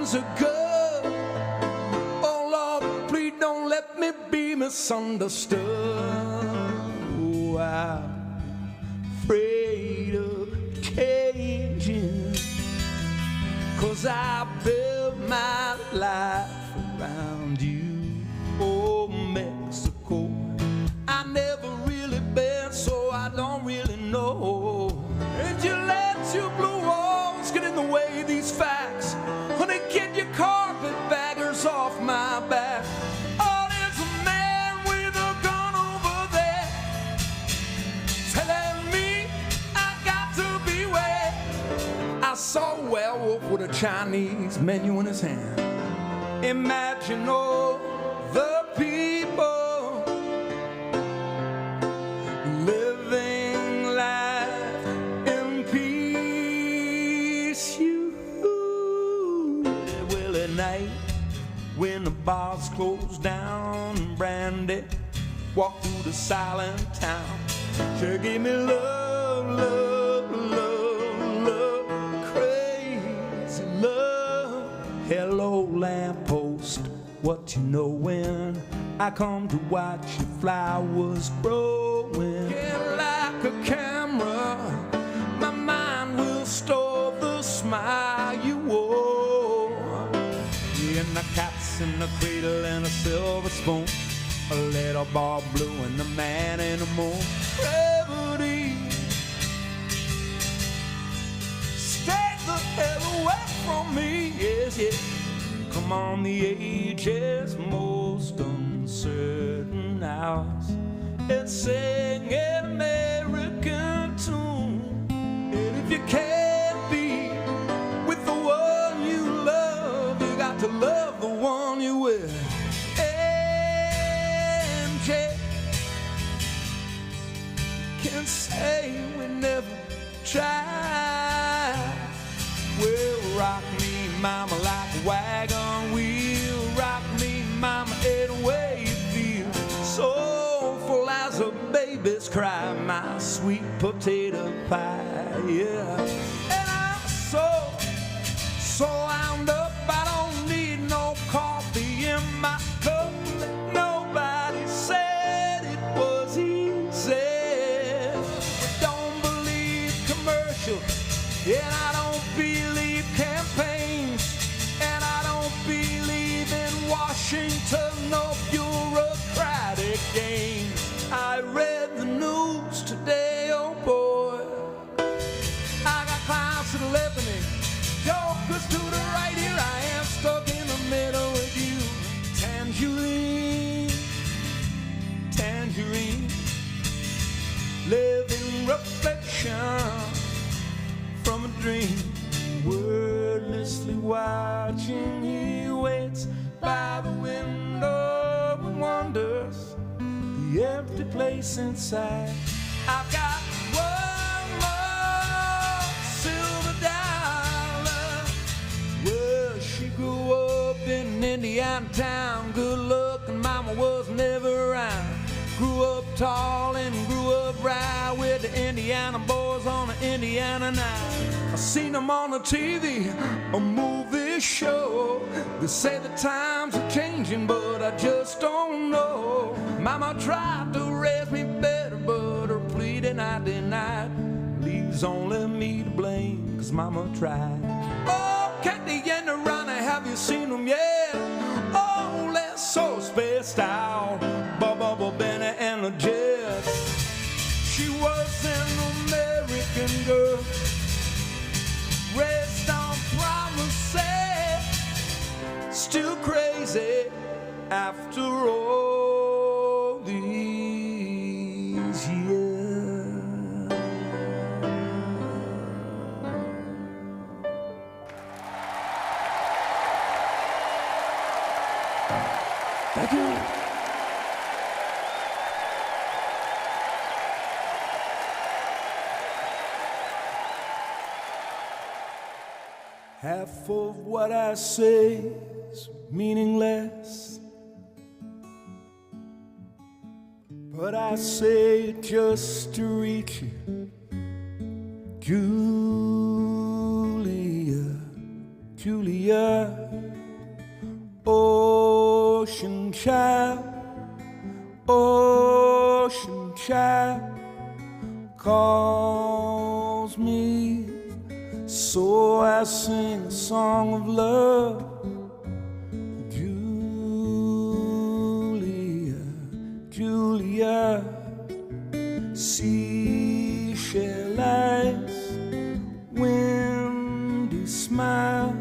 things are good. Oh Lord, please don't let me be misunderstood. Oh, I'm afraid of changing, 'cause I built my life around you. Oh, Mexico, I never really been, so I don't really know. And you let your blue walls get in the way of these facts. Honey, get your carpetbaggers off my back. Oh, there's a man with a gun over there telling me I got to beware. I saw a werewolf with a Chinese menu in his hand. Imagine all the people living life in peace. Well, at night when the bars close down, Brandy walked through the silent town. She gave me love, love, love, love, crazy love. Hello, lamppost, what you know when I come to watch your flowers growing? Yeah, like a camera, my mind will store the smile you wore. Yeah, and the cat's in the cradle and a silver spoon, a little bar blue and the man in the moon. Gravity, stay the hell away from me, yes, yes. Come on, the age's most uncertain hours, and sing an American tune. And if you can't be with the one you love, you got to love the one you with. MJ can say we never tried. Well, rock me, mama, like a wagon wheel. Rock me, mama, any way you feel. Soulful as a baby's cry, my sweet potato pie, yeah. And I'm so wound up, I don't need no coffee in my cup. Nobody said it was easy. Don't believe commercials, and I don't believe campaigns, and I don't believe in Washington, no bureaucratic games. I read the news today, oh boy. I got clowns to the left of me, jokers to the right. Here I am, stuck in the middle with you. Tangerine, tangerine, living reflection from a dream. Wordlessly watching, he waits by the window and wonders the empty place inside. I've got one more silver dollar. Well, she grew up in an Indiana town. Good looking mama was never around. Grew up tall and grew up right with the Indiana boys on the Indiana night. I seen them on the TV, a movie show. They say the times are changing, but I just don't know. Mama tried to raise me better, but her pleading I denied. Leaves only me to blame, 'cause Mama tried. Oh, Kathy and the Ronnie, have you seen them yet? Oh, let's so spaced out. Bubba Benny and the Jets. She was an American girl, raised on promises, still crazy after all these years. Thank you. Half of what I say is meaningless, but I say it just to reach you, Julia, Julia, ocean child, ocean child calls me, so I sing a song of love. Julia, Julia, seashell eyes, windy smile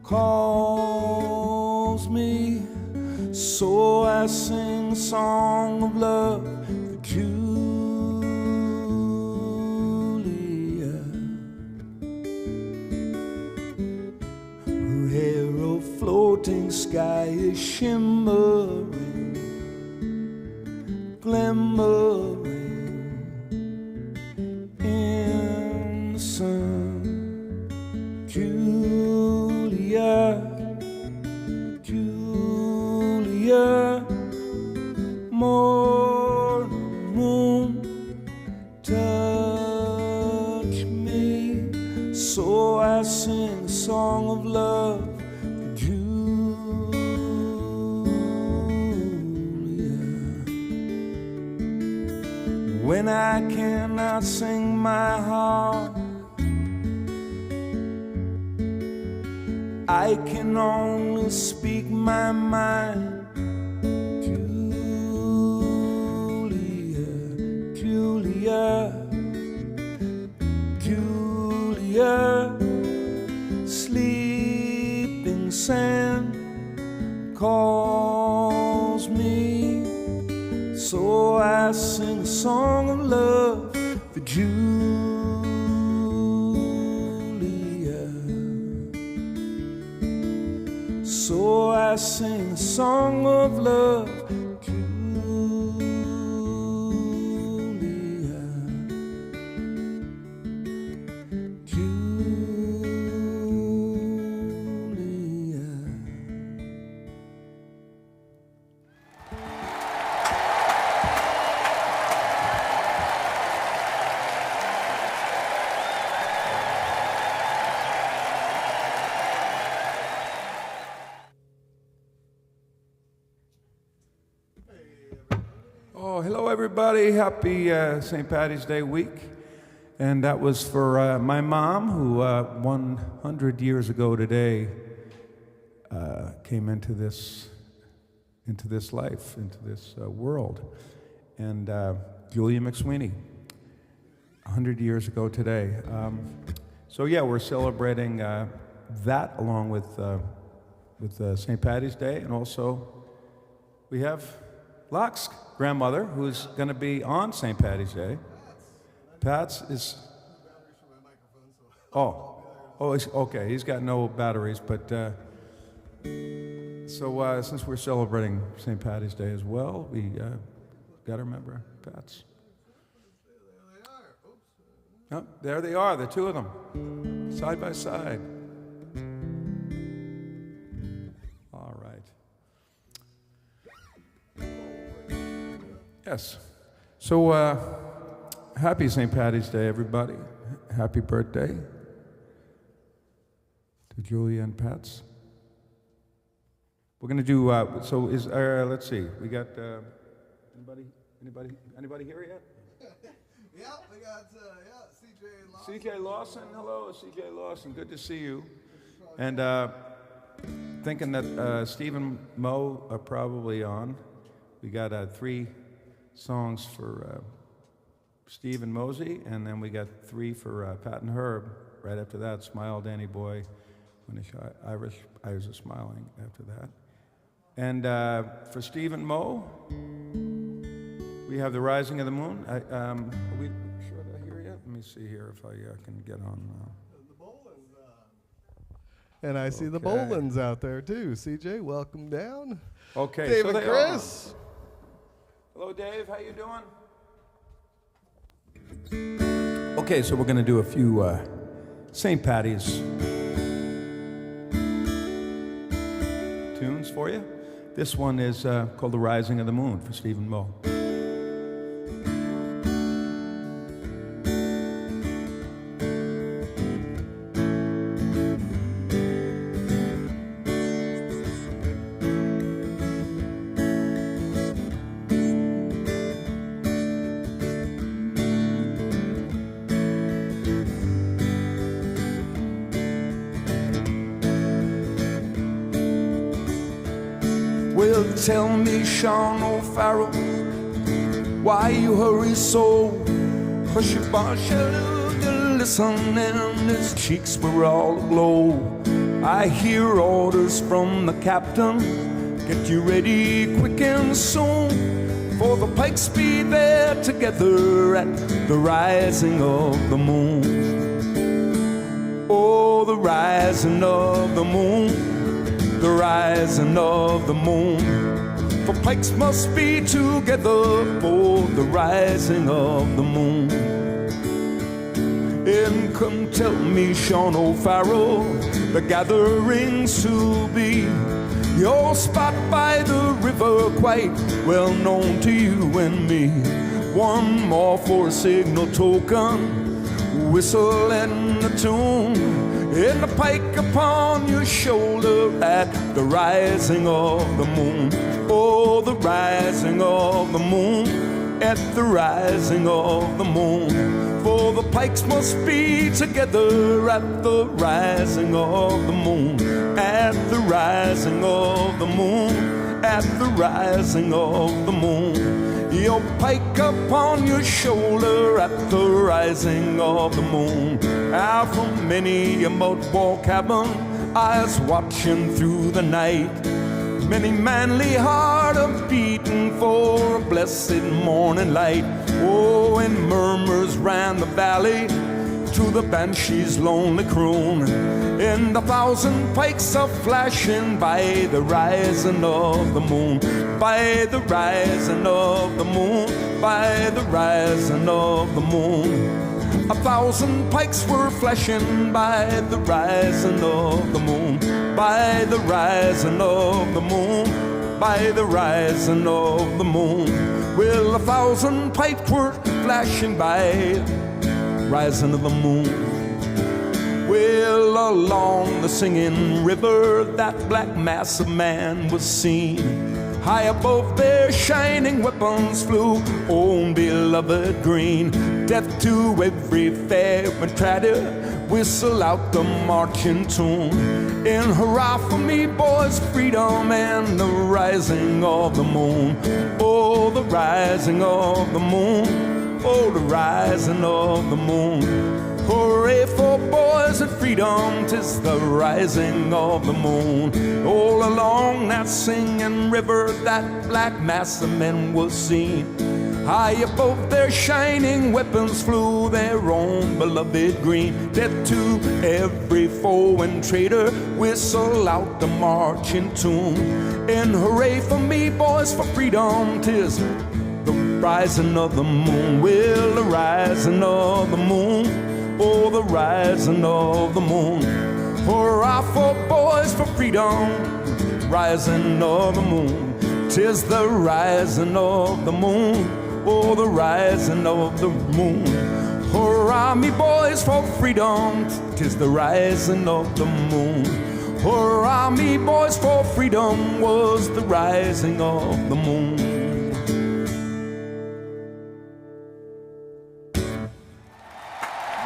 calls me, so I sing a song of love for Julia. Her hair of floating sky is shimmering, glimmering in the sun. Julia, Julia, morning moon, touch me, so I sing a song of love for Julia. When I cannot sing my heart, I can only speak my mind. Julia, Julia, Julia, sleeping sand calls me, so I sing a song of love for Julia. So I sing a song of love, Julia, Julia. Oh, hello everybody. Happy St. Paddy's Day week. And that was for my mom, who 100 years ago today came into this life, into this world. And Julia McSweeney, 100 years ago today. So yeah, we're celebrating that along with St. Paddy's Day, and also we have Locke's grandmother, who's going to be on St. Paddy's Day. Pat's is... okay, he's got no batteries, but... So since we're celebrating St. Paddy's Day as well, we got to remember Pat's. Oh, there they are, the two of them, side by side. All right. Yes. So, happy St. Paddy's Day, everybody. Happy birthday to Julia and Pat's. We're going to do, let's see, we got, anybody here yet? Yeah, we got, CJ Lawson. CJ Lawson, hello, CJ Lawson, good to see you. And thinking that Steve and Mo are probably on. We got 3 songs for Steve and Mosey, and then we got 3 for Pat and Herb. Right after that, Smile, Danny Boy, when Irish eyes are smiling after that. And for Steve and Mo, we have The Rising of the Moon. Are we sure to hear yet? Let me see here if I can get on. The Bolins. And I see the Bolins out there too. CJ, welcome down. Okay, David, so Chris. Hello, Dave. How you doing? Okay, so we're going to do a few St. Paddy's tunes for you. This one is called The Rising of the Moon for Steve and Mo. Well, tell me, Sean O'Farrell, why you hurry so? Hushy Barshall, you listen, and his cheeks were all aglow. I hear orders from the captain, get you ready quick and soon, for the pikes be there together at the rising of the moon. Oh, the rising of the moon, the rising of the moon. For pikes must be together for the rising of the moon. And come tell me, Sean O'Farrell, the gathering's to be. Your spot by the river quite well known to you and me. One more for a signal token, whistle and a tune, and a pike upon your shoulder at the rising of the moon. Oh, the rising of the moon, at the rising of the moon. For the pikes must be together at the rising of the moon. At the rising of the moon, at the rising of the moon. Your pike upon your shoulder at the rising of the moon. Out from many a mud wall cabin, I was watching through the night. Many manly heart are beating for a blessed morning light. Oh, and murmurs ran the valley to the banshee's lonely croon, and 1,000 pikes are flashing by the rising of the moon. By the rising of the moon, by the rising of the moon. 1,000 pikes were flashing by the rising of the moon. By the rising of the moon, by the rising of the moon. Well, 1,000 pikes were flashing by rising of the moon. Well, along the singing river, that black mass of man was seen. High above their shining weapons flew own beloved green. Death to every fair and tried to whistle out the marching tune. And hurrah for me, boys, freedom and the rising of the moon. Oh, the rising of the moon. Oh, the rising of the moon. Hooray for boys and freedom, 'tis the rising of the moon. All along that singing river, that black mass of men was seen. High above their shining weapons flew their own beloved green. Death to every foe and traitor, whistle out the marching tune. And hooray for me, boys, for freedom, 'tis the rising of the moon. Well, the rising of the moon. Oh, the rising of the moon. Hurrah for boys for freedom, rising of the moon. 'Tis the rising of the moon. Oh, the rising of the moon. Hurrah, me boys, for freedom. 'Tis the rising of the moon. Hurrah, me boys, for freedom was the rising of the moon.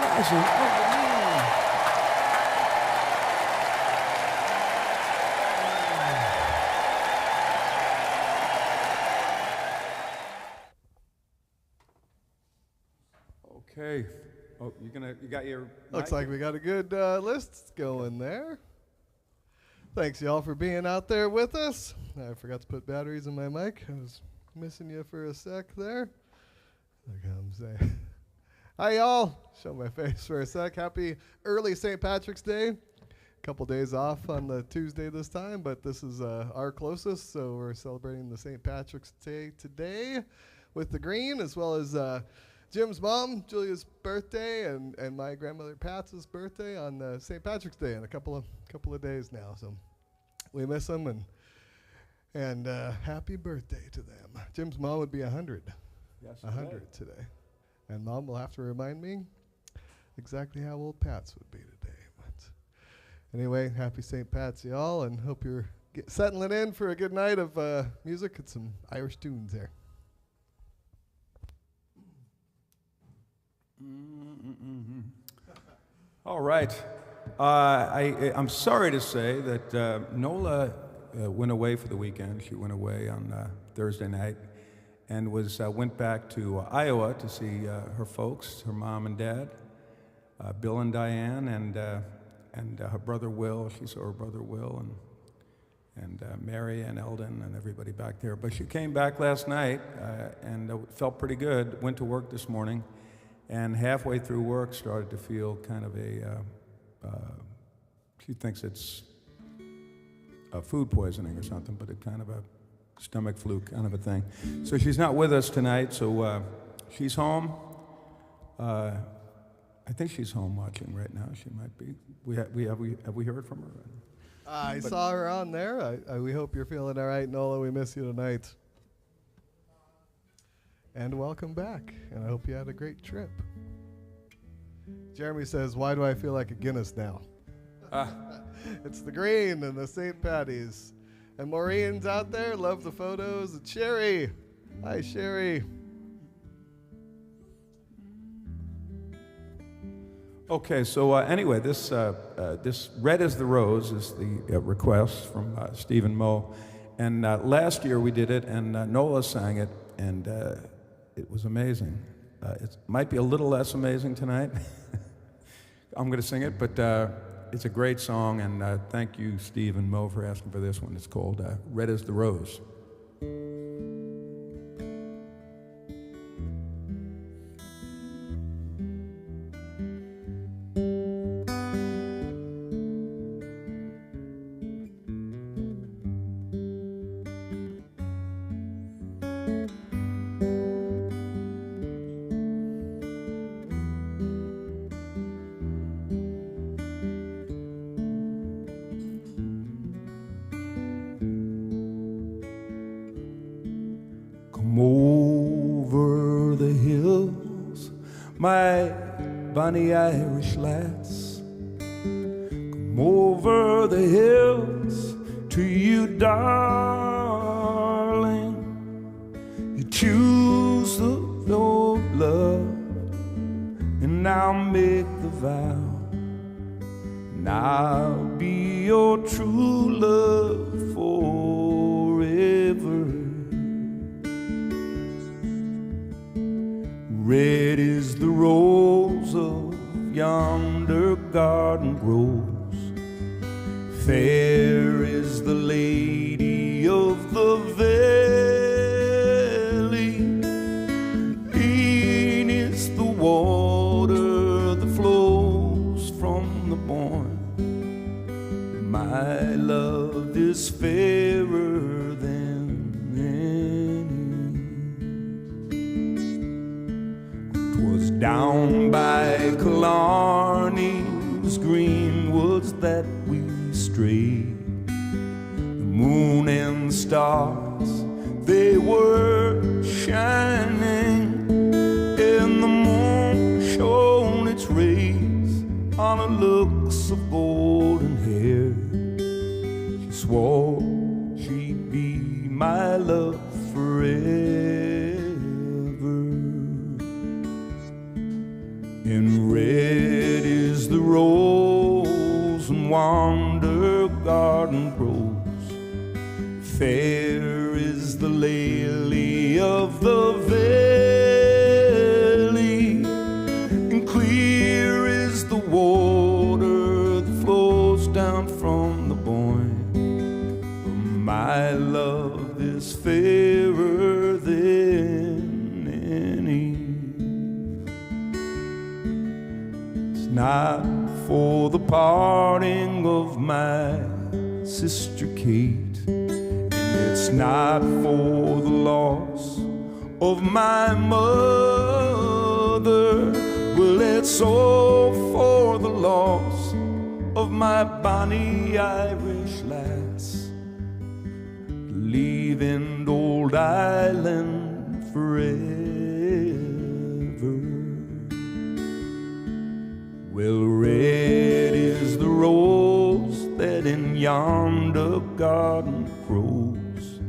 Rising of the moon. Okay. Oh, you got your Looks mic? like we got a good list going there. Thanks, y'all, for being out there with us. I forgot to put batteries in my mic. I was missing you for a sec there. Look how I'm saying. Hi, y'all. Show my face for a sec. Happy early St. Patrick's Day. A couple days off on the Tuesday this time, but this is our closest, so we're celebrating the St. Patrick's Day today with the green, as well as Jim's mom, Julia's birthday, and my grandmother Pat's birthday on St. Patrick's Day in a couple of days now. So we miss them, and happy birthday to them. Jim's mom would be 100. Yes, 100 today. And Mom will have to remind me exactly how old Pat's would be today. But anyway, happy St. Pat's, y'all, and hope you're settling in for a good night of music and some Irish tunes there. All right. I'm sorry to say that Nola went away for the weekend. She went away on Thursday night and went back to Iowa to see her folks, her mom and dad, Bill and Diane, and her brother Will. She saw her brother Will and Mary and Eldon and everybody back there. But she came back last night and felt pretty good. Went to work this morning, and halfway through work started to feel kind of she thinks it's food poisoning or something, but it kind of a stomach flu kind of a thing. So she's not with us tonight, so she's home. I think she's home watching right now. She might be. Have we heard from her? I saw her on there. We hope you're feeling all right, Nola. We miss you tonight. And welcome back. And I hope you had a great trip. Jeremy says, why do I feel like a Guinness now? It's the green and the St. Patty's. And Maureen's out there. Love the photos. Sherry. Hi, Sherry. Okay, so anyway, this Red as the Rose is the request from Stephen Moe. And last year we did it, and Nola sang it, and it was amazing. It might be a little less amazing tonight. I'm going to sing it, but it's a great song, and thank you, Steve and Moe, for asking for this one. It's called Red as the Rose. Over the hills, my bonny Irish lass. Come over the hills to you, darling. You choose the road of love, and I'll make the vow, and I'll be your true love forever. Red is the rose of yonder garden grows. Fair is the lady of the valley. Green is the water that flows from the bourne. My love is fairer than down by Killarney's green woods that we strayed. The moon and stars, they were shining, and the moon shone its rays on her looks of golden hair. She swore she'd be my love forever. And red is the rose and wander garden grows. Fair is the lily of the valley, and clear is the water that flows down from the boyne. For my love is fairer than any. Not for the parting of my sister Kate, and it's not for the loss of my mother. Well, it's all for the loss of my bonny Irish lass, leaving old Ireland forever. Well, red is the rose that in yonder garden grows.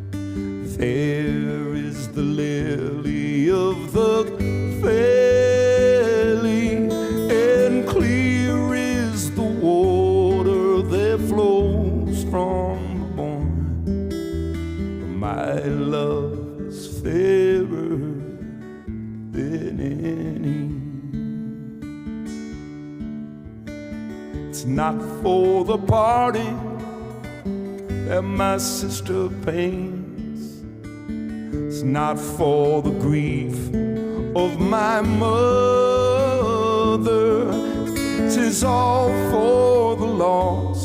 Fair is the lily of the valley, and clear is the water that flows from the bourne. My love is fairer than any. It's not for the party that my sister pains. It's not for the grief of my mother. 'Tis all for the loss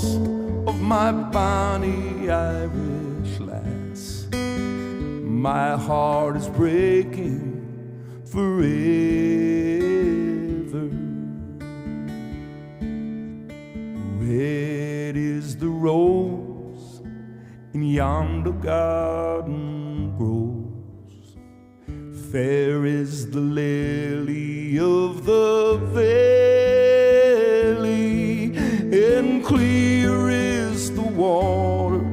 of my bonny Irish lass. My heart is breaking forever. Red is the rose in yonder garden grows. Fair is the lily of the valley, and clear is the water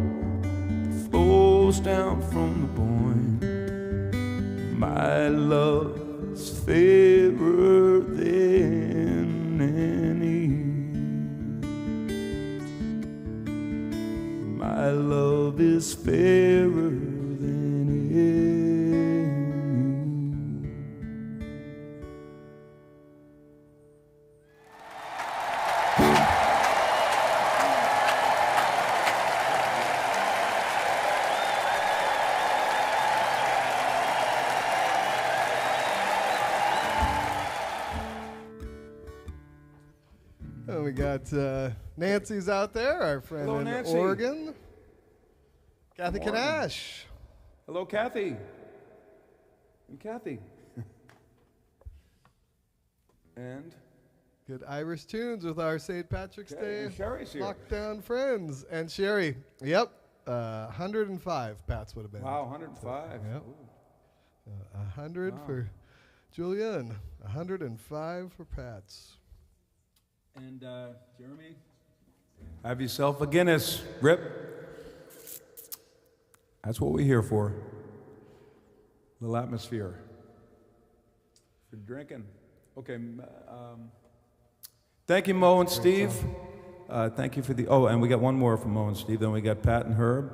that flows down from the Boyne. My love is fairer than any. My love is fairer than any. And we got Nancy's out there, our friend Hello, in Nancy. Oregon. Kathy Morning. Kanash. Hello, Kathy. And Kathy. And Good Irish tunes with our St. Patrick's okay, Day and Sherry's here. lockdown friends. And Sherry, yep, 105 Pats would have been. Wow, 105. Yep. Ooh. 100 Wow. for Julia and 105 for Pats. And Jeremy, have yourself a Guinness, Rip. That's what we're here for. A little atmosphere. For drinking. Okay. Thank you, Mo and Steve. Thank you for the. Oh, and we got one more from Mo and Steve. Then we got Pat and Herb.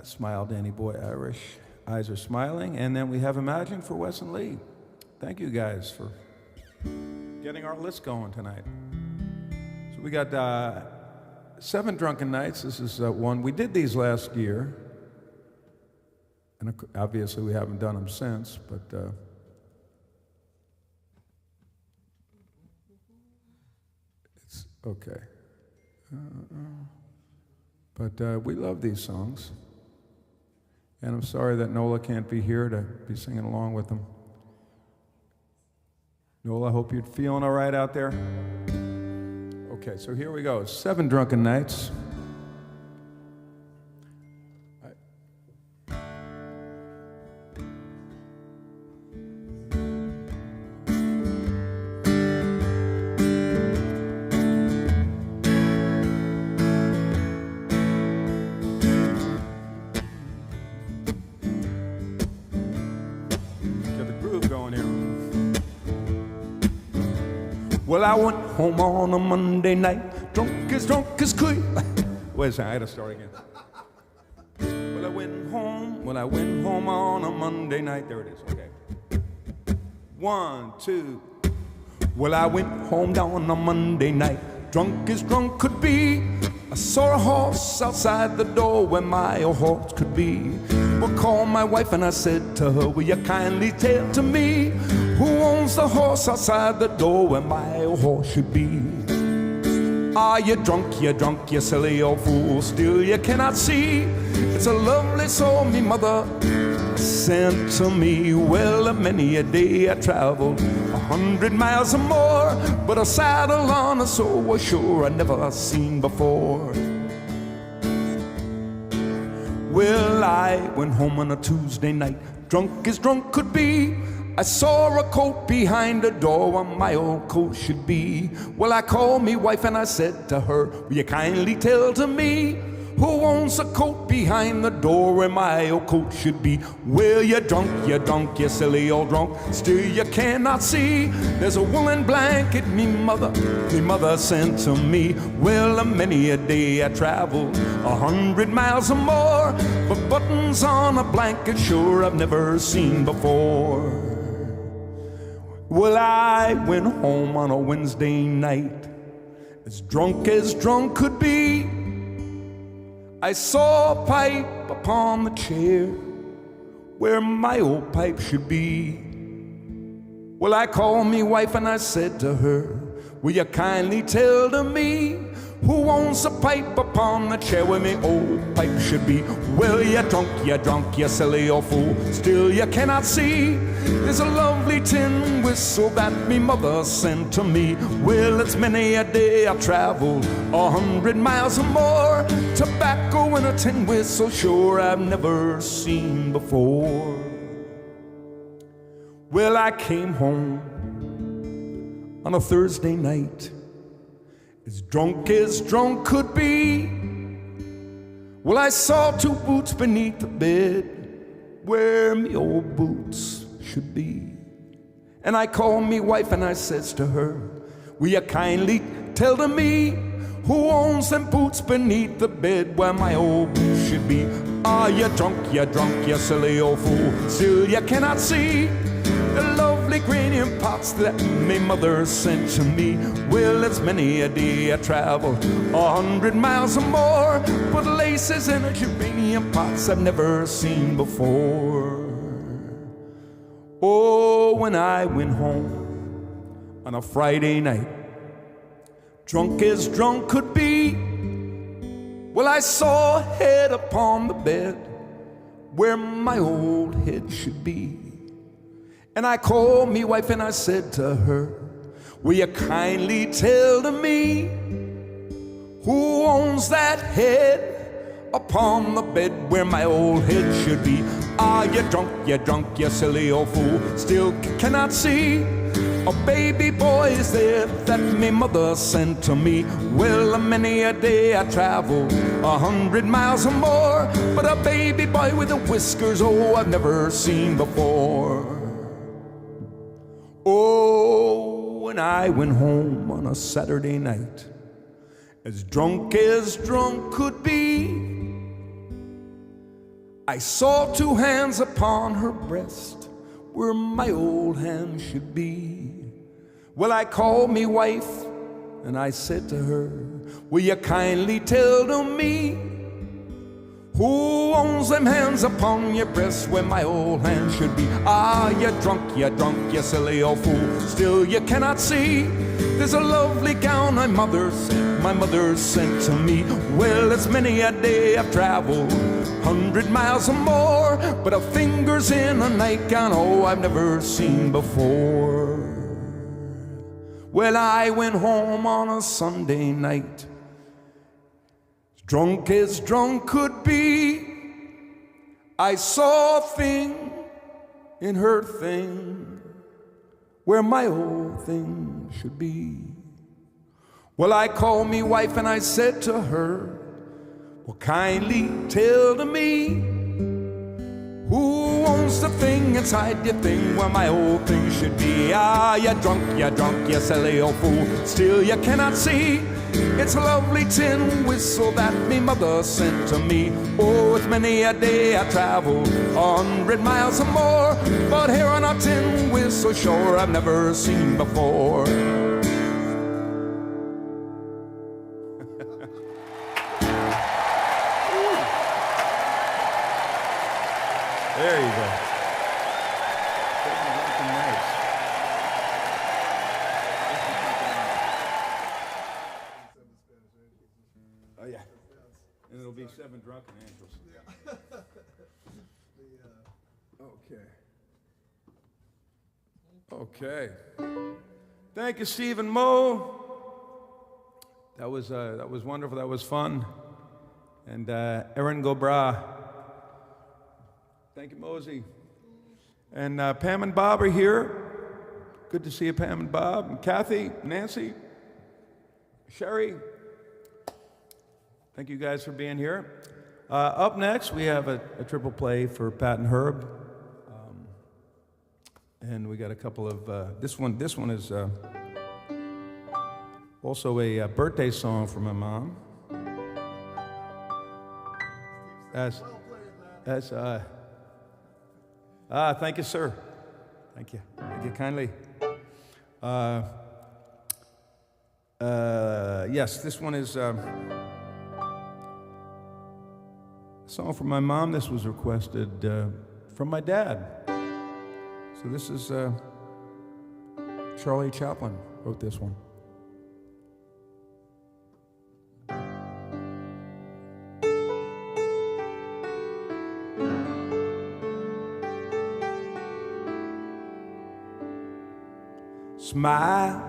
Smile, Danny Boy, Irish. Eyes are smiling. And then we have Imagine for Wes and Lee. Thank you guys for getting our list going tonight. So we got 7 drunken nights. This is one. We did these last year. And obviously we haven't done them since, but it's okay. But we love these songs. And I'm sorry that Nola can't be here to be singing along with them. Nola, I hope you're feeling all right out there. Okay, so here we go. 7 drunken nights. Get the groove going here. Well, I went home on a Monday night, drunk as Quealys. Wait a second, I gotta start again. Well, I went home on a Monday night. There it is, okay. 1, 2. Well, I went home down on a Monday night, drunk as drunk could be. I saw a horse outside the door where my old horse could be. Well, called my wife and I said to her, will you kindly tell to me who owns the horse outside the door where my old horse should be? Are you drunk, you silly old fool, still you cannot see? It's a lovely soul me mother sent to me. Well, many a day I traveled 100 miles or more, but a saddle on a so was sure I never seen before. Well, I went home on a Tuesday night, drunk as drunk could be. I saw a coat behind the door where my old coat should be. Well, I called me wife and I said to her, will you kindly tell to me Who owns a coat behind the door where my old coat should be? Well, you're drunk, you silly old drunk. Still you cannot see there's a woolen blanket me mother sent to me. Well, many a day I traveled 100 miles or more, but buttons on a blanket sure I've never seen before. Well, I went home on a Wednesday night, as drunk could be. I saw a pipe upon the chair where my old pipe should be. Well, I called me wife and I said to her, will you kindly tell to me who owns a pipe upon the chair where my old pipe should be? Well, you're drunk, you silly old fool. Still you cannot see there's a lovely tin whistle that me mother sent to me. Well, it's many a day I've traveled 100 miles or more. Tobacco in a tin whistle sure I've never seen before. Well, I came home on a Thursday night, as drunk could be. Well, I saw two boots beneath the bed where me old boots should be. And I called me wife and I says to her, will you kindly tell to me who owns them boots beneath the bed where my old boots should be? Ah, you're drunk, you silly old fool. Still you cannot see the lovely geranium pots that me mother sent to me. Well, it's many a day I traveled 100 miles or more, put laces in a geranium pots I've never seen before. Oh, when I went home on a Friday night, drunk could be. Well, I saw a head upon the bed where my old head should be. And I called me wife and I said to her, will you kindly tell to me who owns that head upon the bed where my old head should be? Ah, you're drunk, you silly old fool. Still cannot see a baby boy is there that me mother sent to me. Well, many a day I traveled 100 miles or more, but a baby boy with the whiskers, oh, I've never seen before. Oh, when I went home on a Saturday night, as drunk could be, I saw two hands upon her breast where my old hand should be. Well, I called me wife and I said to her, will you kindly tell to me who owns them hands upon your breast where my old hand should be? Ah, you're drunk, you silly old fool. Still you cannot see there's a lovely gown my mother sent to me. Well, it's many a day I've traveled 100 miles or more, but a finger's in a nightgown, oh, I've never seen before. Well, I went home on a Sunday night, drunk could be. I saw a thing in her thing where my old thing should be. Well, I called me wife and I said to her, well, kindly tell to me who owns the thing inside your thing where my old thing should be. Ah, you're drunk, you silly old fool. Still you cannot see it's a lovely tin whistle that me mother sent to me. Oh, it's many a day I traveled 100 miles or more, but here on a tin whistle sure I've never seen before. There you go. Oh yeah, and it'll be 7 drunken angels. Okay. Thank you, Steve and Mo. That was wonderful. That was fun. And Erin Gobra. Thank you, Mosey. And Pam and Bob are here. Good to see you, Pam and Bob. And Kathy, Nancy, Sherry. Thank you guys for being here. Up next, we have a triple play for Pat and Herb. And we got a couple of, this one is also a birthday song for my mom. Thank you, sir. Thank you kindly. Yes, this one is a song from my mom. This was requested from my dad. So this is Charlie Chaplin wrote this one. Smile,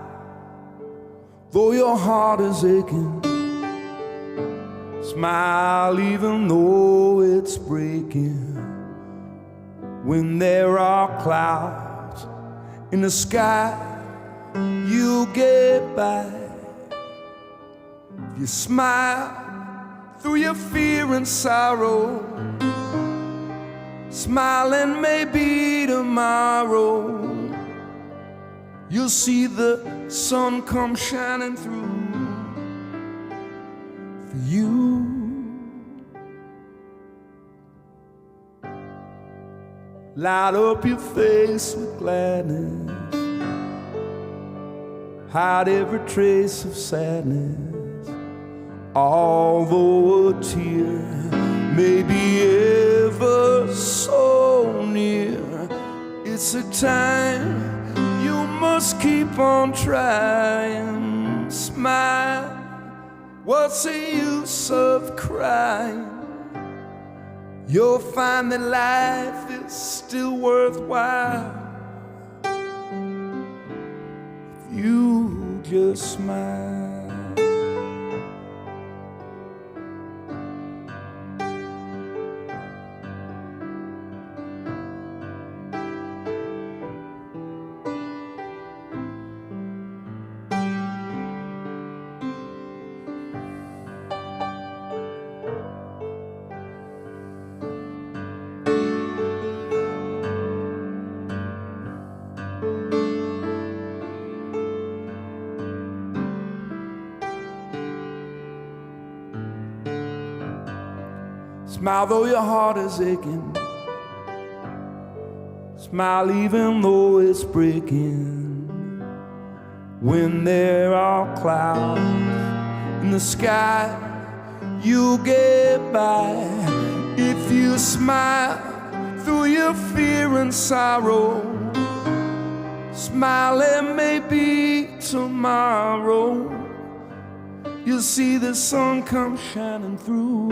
though your heart is aching. Smile, even though it's breaking. When there are clouds in the sky, you'll get by. If you smile through your fear and sorrow, smiling maybe tomorrow you'll see the sun come shining through for you. Light up your face with gladness, hide every trace of sadness. Although a tear may be ever so near, it's a time you must keep on trying. Smile, what's the use of crying? You'll find that life is still worthwhile if you just smile. Smile though your heart is aching. Smile even though it's breaking. When there are clouds in the sky, you'll get by. If you smile through your fear and sorrow, smiling maybe tomorrow you'll see the sun come shining through.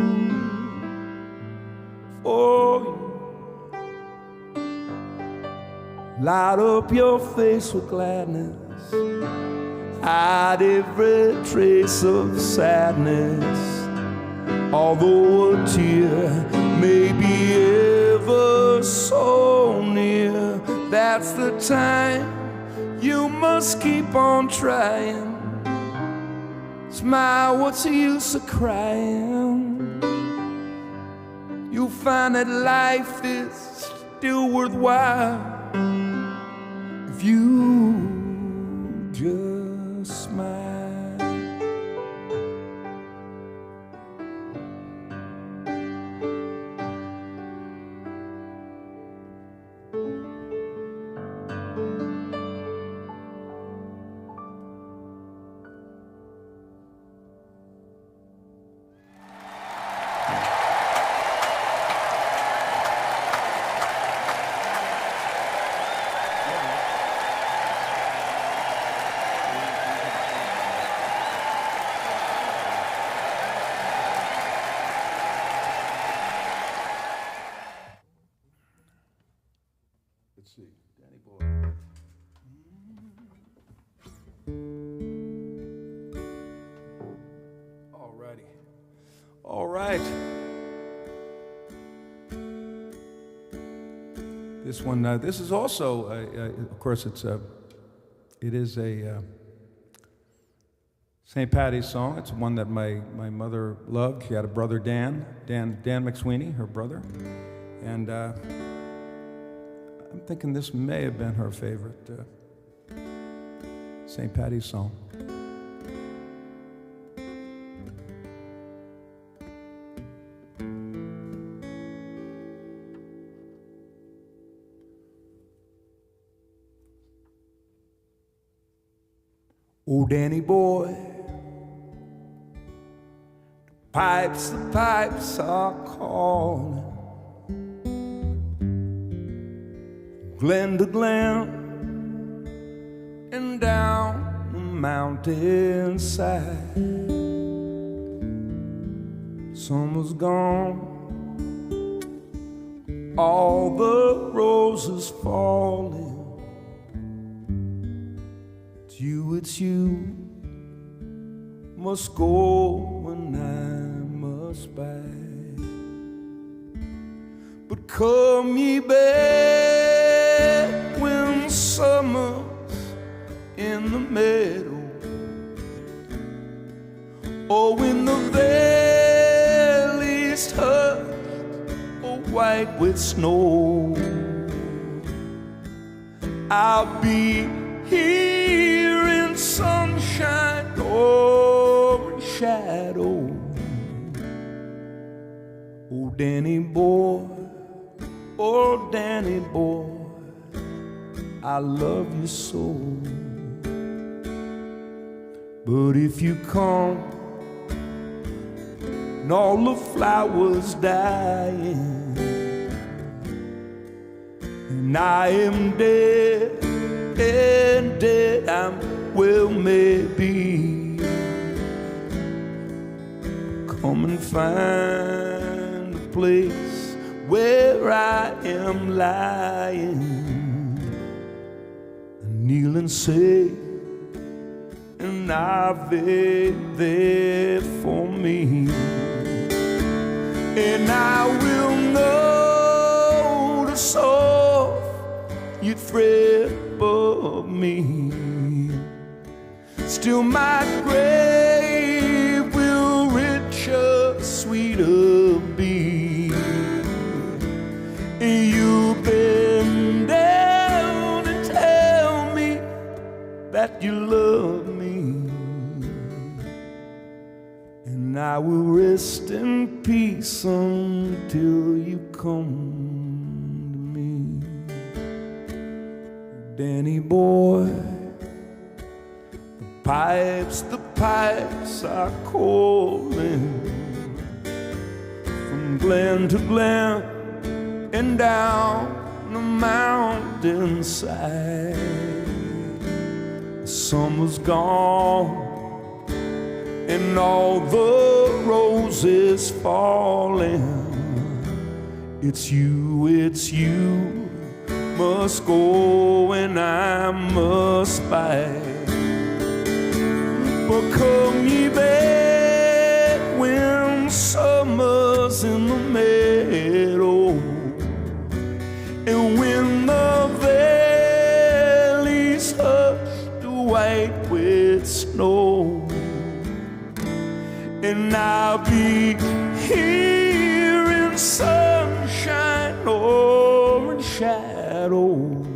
Light up your face with gladness, hide every trace of sadness. Although a tear may be ever so near, that's the time you must keep on trying. Smile, what's the use of crying? You'll find that life is still worthwhile if you just smile. Let's see, Danny Boy. All right. This one, this is also, of course, it is a St. Patty's song. It's one that my mother loved. She had a brother, Dan McSweeney, her brother. And I'm thinking this may have been her favorite St. Patty's song. Oh, Danny boy, the pipes are calling, glen to glen and down the mountainside. Summer's gone, all the roses falling. It's you must go and I must bide. But come ye back when summer's in the meadow, or when the valley's hushed or white with snow. I'll be here in sunshine or in shadow. Oh, Danny boy, oh, Danny boy, I love you so. But if you come and all the flowers dying, and I am dead, and dead I'm well maybe, come and find a place where I am lying, and kneel and say, and Ave there for me, and I will notice off you thread above me. Still my grave will richer, sweeter be. You bend down and tell me that you love me, and I will rest in peace until you come to me. Danny boy, the pipes are calling, from glen to glen and down the mountainside. The summer's gone and all the roses falling. It's you must go and I must bide. But come ye back when summer's in the meadow, and when the valley's hushed to white with snow, and I'll be here in sunshine or in shadow.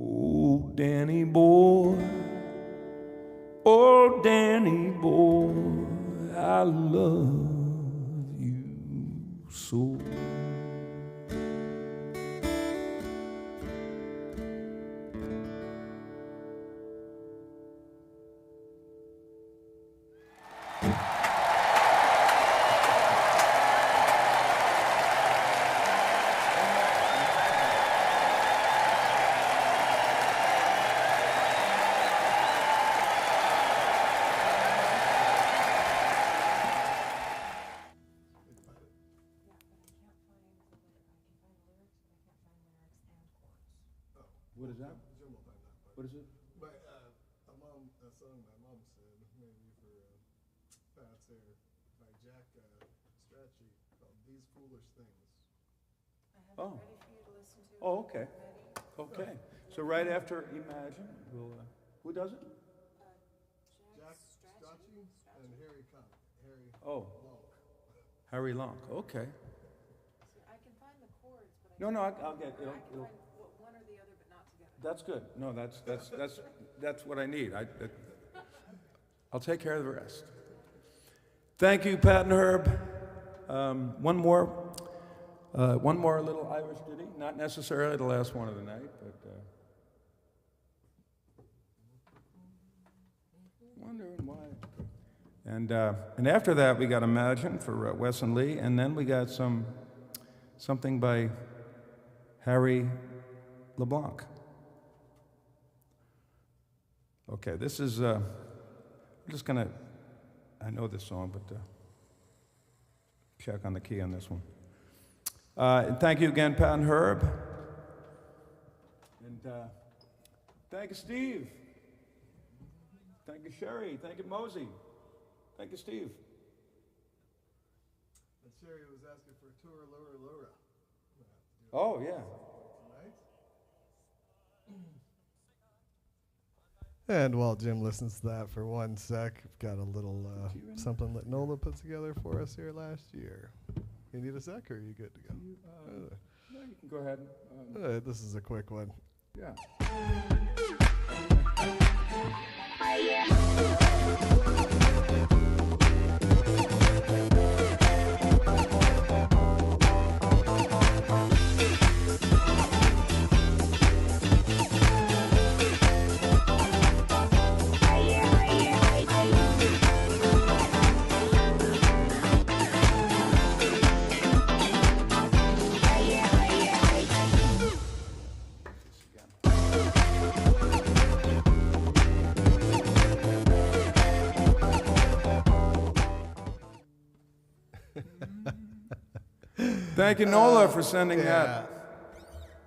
Oh, Danny boy, oh, Danny boy, I love you so. What is that? What is it? A song my mom said, maybe for Pat's hair, by Jack Strachey, called These Foolish Things. I have it ready for you to listen to. Oh, okay. Okay. So So right after Imagine, we'll, who does it? Jack Strachey and Harry Harry Oh, Harry Lonk. Okay. I can find the chords, but No, no, I'll get I it'll, can it'll, find one or the other, but not together. That's good. No, that's what I need. I'll take care of the rest. Thank you, Pat and Herb. One more little Irish ditty. Not necessarily the last one of the night, but wondering why. And after that, we got Imagine for Wes and Lee, and then we got something by Harry LeBlanc. Okay, this is, I'm just gonna, I know this song, but check on the key on this one. And thank you again, Pat and Herb. And thank you, Steve. Thank you, Sherry. Thank you, Mosey. Thank you, Steve. And Sherry was asking for Tour Laura. Oh, yeah. And while Jim listens to that for one sec, I've got a little something that Nola put together for us here last year. You need a sec, or are you good to go? No, you can go ahead. This is a quick one. Yeah. Thank you, Nola, for sending that.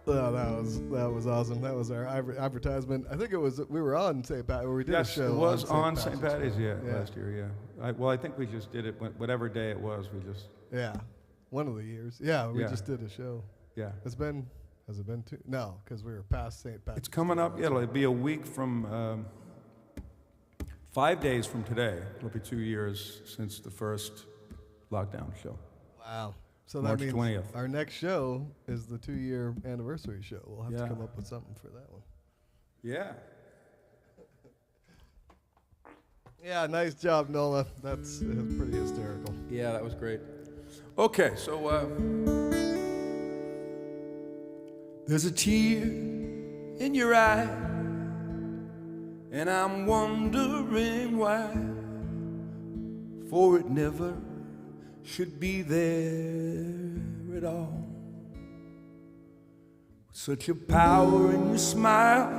Oh, that was awesome. That was our advertisement. I think it was we were on St. Pat. We did a show. It was on St. St. Patty's last year. Yeah. I think we just did it whatever day it was. We just one of the years. Yeah, we just did a show. Yeah. Has it been two? No, because we were past St. Patrick's. It's coming up. Yeah, it'll be a week from 5 days from today. It'll be 2 years since the first lockdown show. Wow. So March that means 20th. Our next show is the 2-year anniversary show. We'll have to Yeah. come up with something for that one. Yeah. Yeah, nice job, Nola. That's pretty hysterical. Yeah, that was great. Okay, so there's a tear in your eye, and I'm wondering why, for it never should be there at all. Such a power in your smile,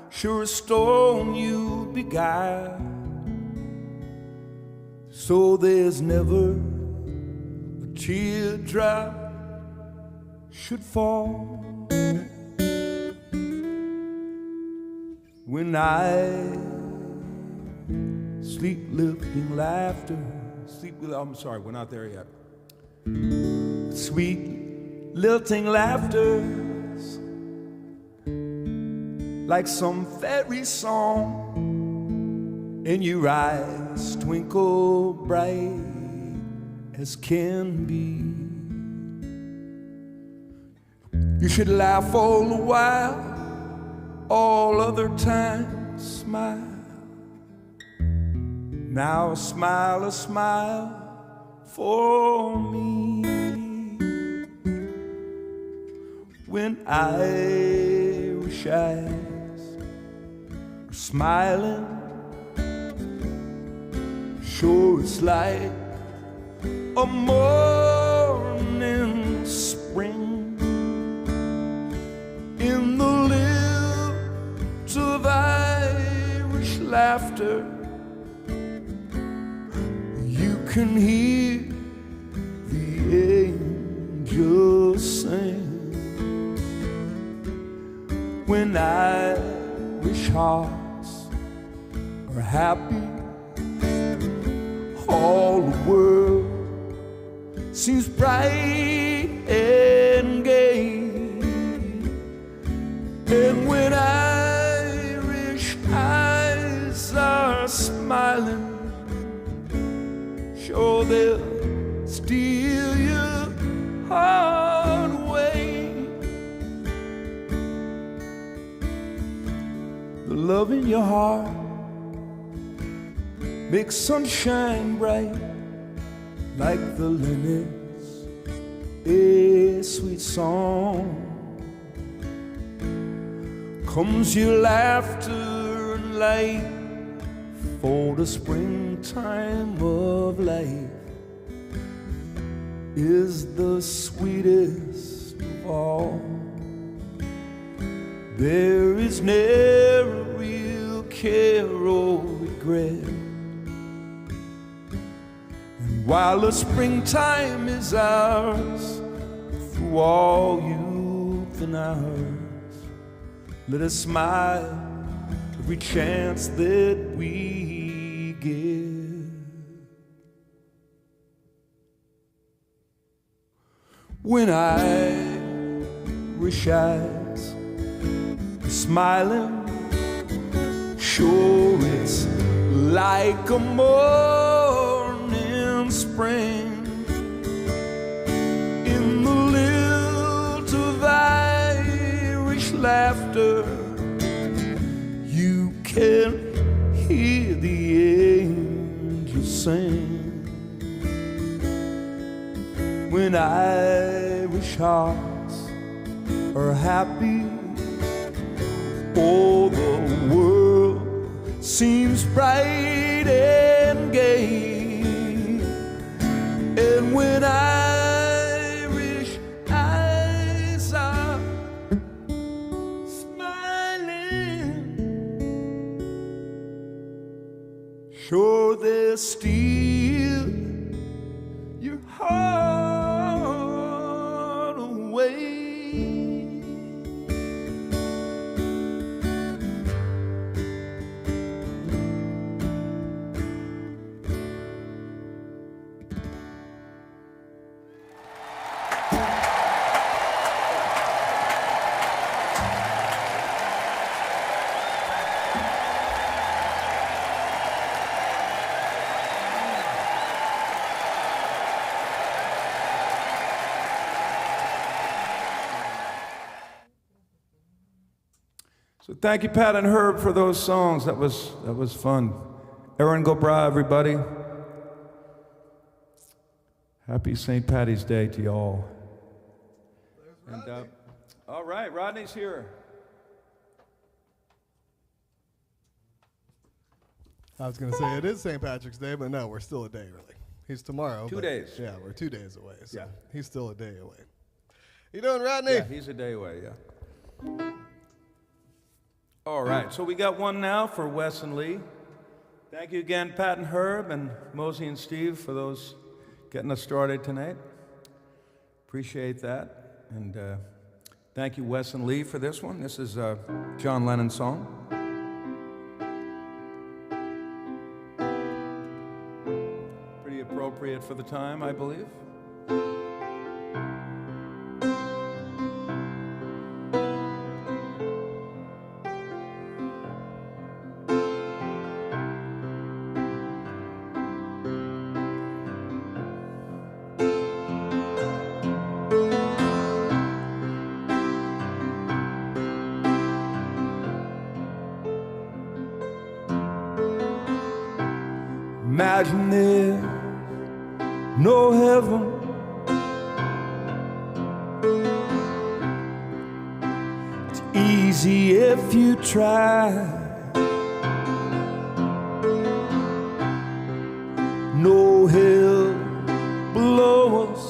sure a storm you beguile. So there's never a teardrop should fall when I sleep lifting laughter. I'm sorry, we're not there yet. Sweet lilting laughters, like some fairy song, and your eyes twinkle bright as can be. You should laugh all the while, all other times smile. Now a smile for me. When Irish eyes are smiling, sure it's like a morning spring in the lilt of Irish laughter. You can hear the angels sing when Irish hearts are happy. All the world seems bright and gay, and when Sure, they'll steal your heart away. The love in your heart makes sunshine bright like the linnet's a sweet song. Comes your laughter and light for the springtime of life is the sweetest of all. There is never real care or regret. And while the springtime is ours, through all youth and hours, let us smile every chance that we get. When Irish eyes are smiling, sure it's like a morning spring. In the lilt of Irish laughter, you can hear the angels sing. When Irish hearts are happy, all the world seems bright and gay. And when Irish eyes are smiling, sure they'll steal your heart away. So thank you, Pat and Herb, for those songs. That was fun. Erin Gobra, everybody. Happy St. Paddy's Day to y'all. And all right, Rodney's here. I was going to say it is St. Patrick's Day, but no, we're still a day early. He's tomorrow. 2 days. Yeah, we're 2 days away. So Yeah. he's still a day away. You doing, Rodney? Yeah, he's a day away, yeah. All right, so we got one now for Wes and Lee. Thank you again, Pat and Herb, and Mosey and Steve, for those getting us started tonight. Appreciate that. And thank you, Wes and Lee, for this one. This is a John Lennon song. Pretty appropriate for the time, I believe. Imagine there's no heaven. It's easy if you try. No hell below us.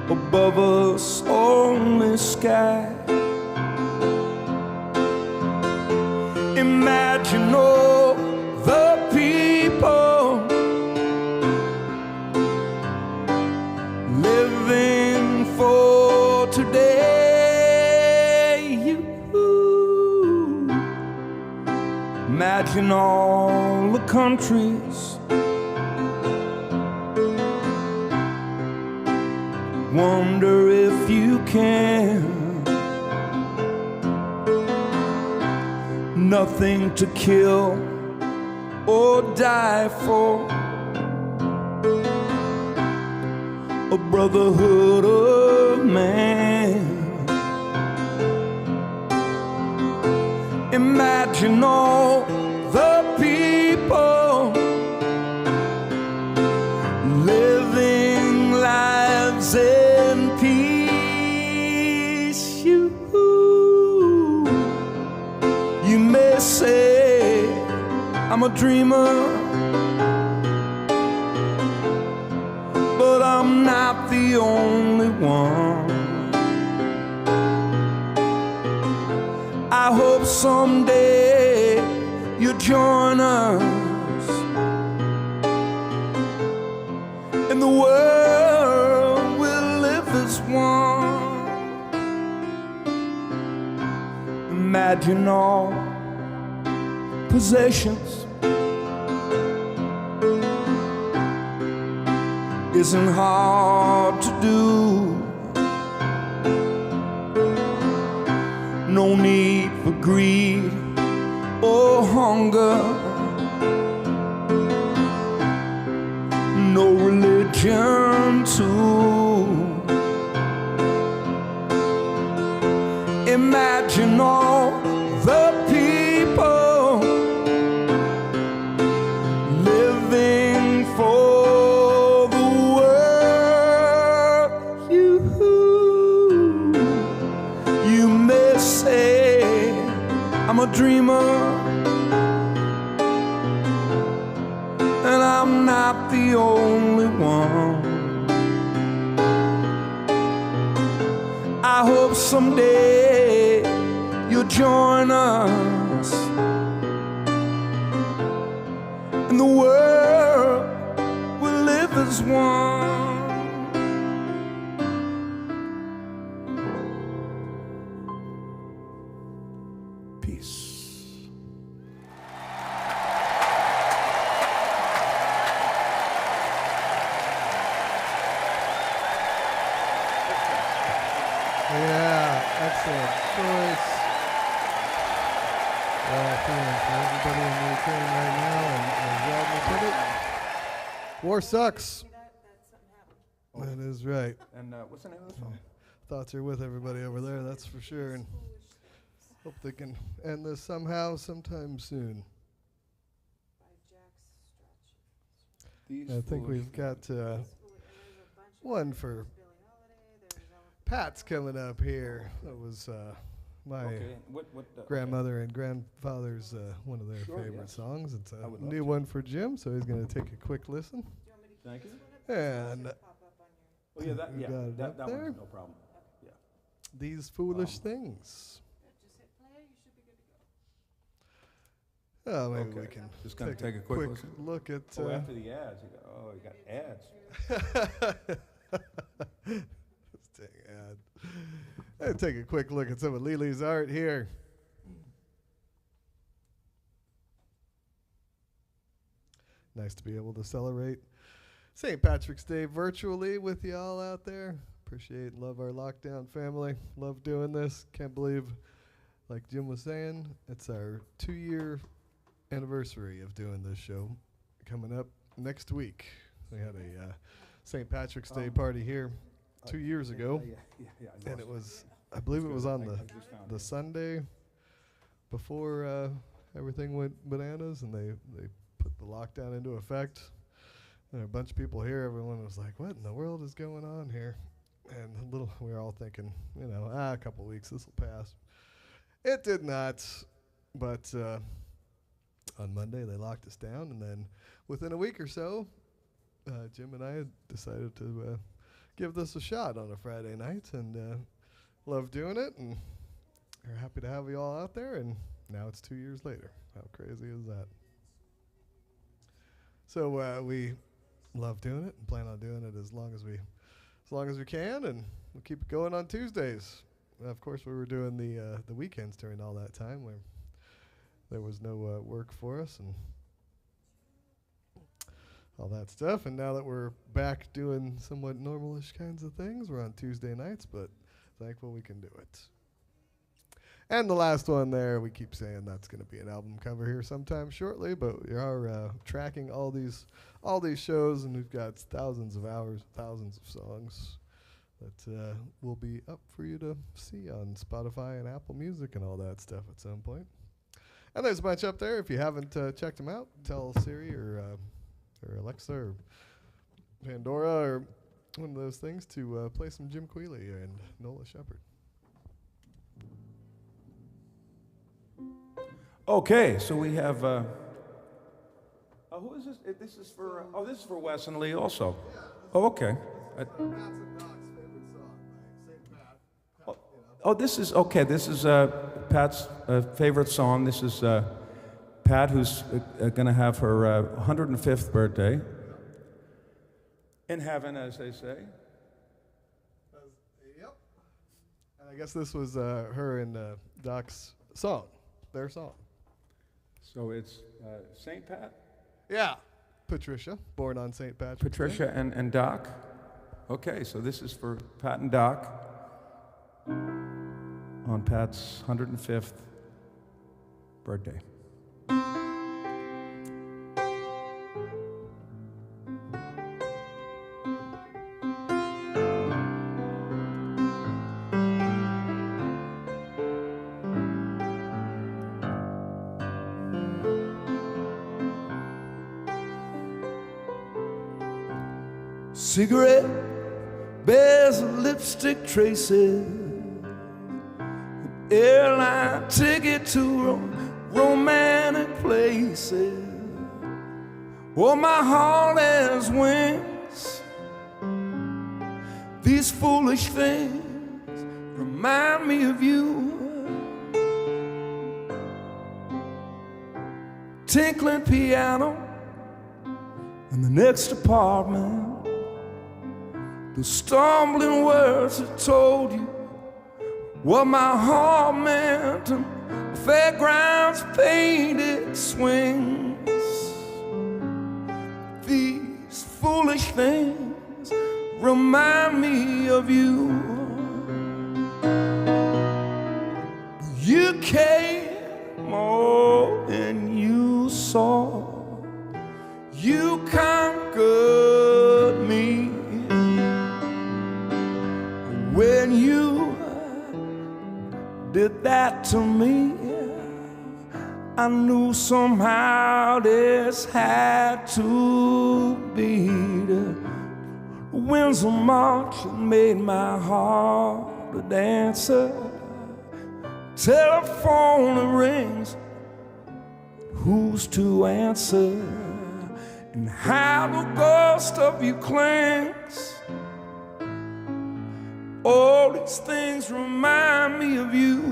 Above us only sky. Imagine all the people living for today. Imagine all the countries. Wonder if you can. Nothing to kill, or die for. A brotherhood of man. Imagine all the people living lives in peace. You may say I'm a dreamer, but I'm not the only one. I hope someday you'll join us and the world will live as one. Imagine all possessions isn't hard to do. No need for greed or hunger. No religion too. Imagine all the people living for the world. You may say I'm a dreamer, and I'm not the only one. I hope someday you'll join us and the world will live as one. Peace. Yeah, excellent choice. Feeling for everybody in Ukraine right now, and Rodney put it. War sucks. See that's something happened. That is right. And what's the name of the song? Thoughts are with everybody over there, that's for sure. And hope they can end this somehow, sometime soon. By Jack's Stretch. These I think foolish we've got And there's a bunch of one others. for There's Billie Holiday, there's Pat's coming up here. That was my Okay. What grandmother and grandfather's one of their Sure, favorite yes. songs. It's I a would love new to. one for Jim, so he's going to take a quick listen. Do you want me to Thank keep you. this one up? And Pop up on your. Oh yeah, that You got it up that there? one's no problem. Yeah. These Foolish Things. Just hit play, you should be good to go. Oh, maybe we Okay. can Just gonna take a quick listen. look at. Oh, after the ads, you got ads. Let's take ad. Let's take a quick look at some of Lily's art here. Nice to be able to celebrate St. Patrick's Day virtually with y'all out there. Appreciate and love our lockdown family. Love doing this. Can't believe, like Jim was saying, it's our 2-year anniversary of doing this show coming up next week. We had a St. Patrick's Day party here 2 years ago, Yeah. and it was, I believe it was on the Sunday before everything went bananas, and they put the lockdown into effect. And a bunch of people here, everyone was like, what in the world is going on here? And we were all thinking, a couple weeks, this will pass. It did not, but on Monday they locked us down, and then within a week or so, Jim and I had decided to give this a shot on a Friday night, and love doing it, and we're happy to have you all out there, and now it's 2 years later. How crazy is that? So we love doing it and plan on doing it as long as we can, and we'll keep it going on Tuesdays. Of course, we were doing the weekends during all that time where there was no work for us and all that stuff. And now that we're back doing somewhat normalish kinds of things, we're on Tuesday nights, but thankful we can do it. And the last one there, we keep saying that's going to be an album cover here sometime shortly, but we are tracking all these shows, and we've got thousands of hours, thousands of songs that will be up for you to see on Spotify and Apple Music and all that stuff at some point. And there's a bunch up there. If you haven't checked them out, tell Siri or Alexa or Pandora or one of those things to play some Jim Quealy and Nola Shepherd. Okay, so we have. Who is this? This is for. This is for Wes and Lee also. Oh, okay. This is okay. This is Pat's favorite song. This is Pat, who's going to have her 105th birthday in heaven, as they say. Yep. And I guess this was her and Doc's song, their song. So it's St. Pat? Yeah. Patricia, born on St. Patrick's Day. Patricia and Doc. Okay, so this is for Pat and Doc on Pat's 105th birthday. Cigarette bears of lipstick traces, an airline ticket to romantic places. Oh, my heart has wings. These foolish things remind me of you. Tinkling piano in the next apartment. The stumbling words that told you what my heart meant, and fairgrounds painted swings. These foolish things remind me of you. You came more than you saw. You conquered me. When you did that to me, I knew somehow this had to be. The winds of March made my heart a dancer. Telephone rings, who's to answer? And how the ghost of you clings. All these things remind me of you.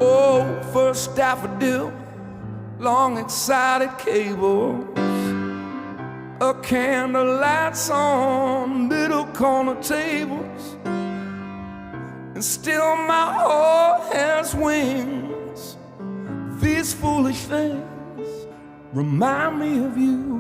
Oh, first daffodil, long excited cables, a candlelight's on little corner tables, and still my heart has wings. These foolish things remind me of you.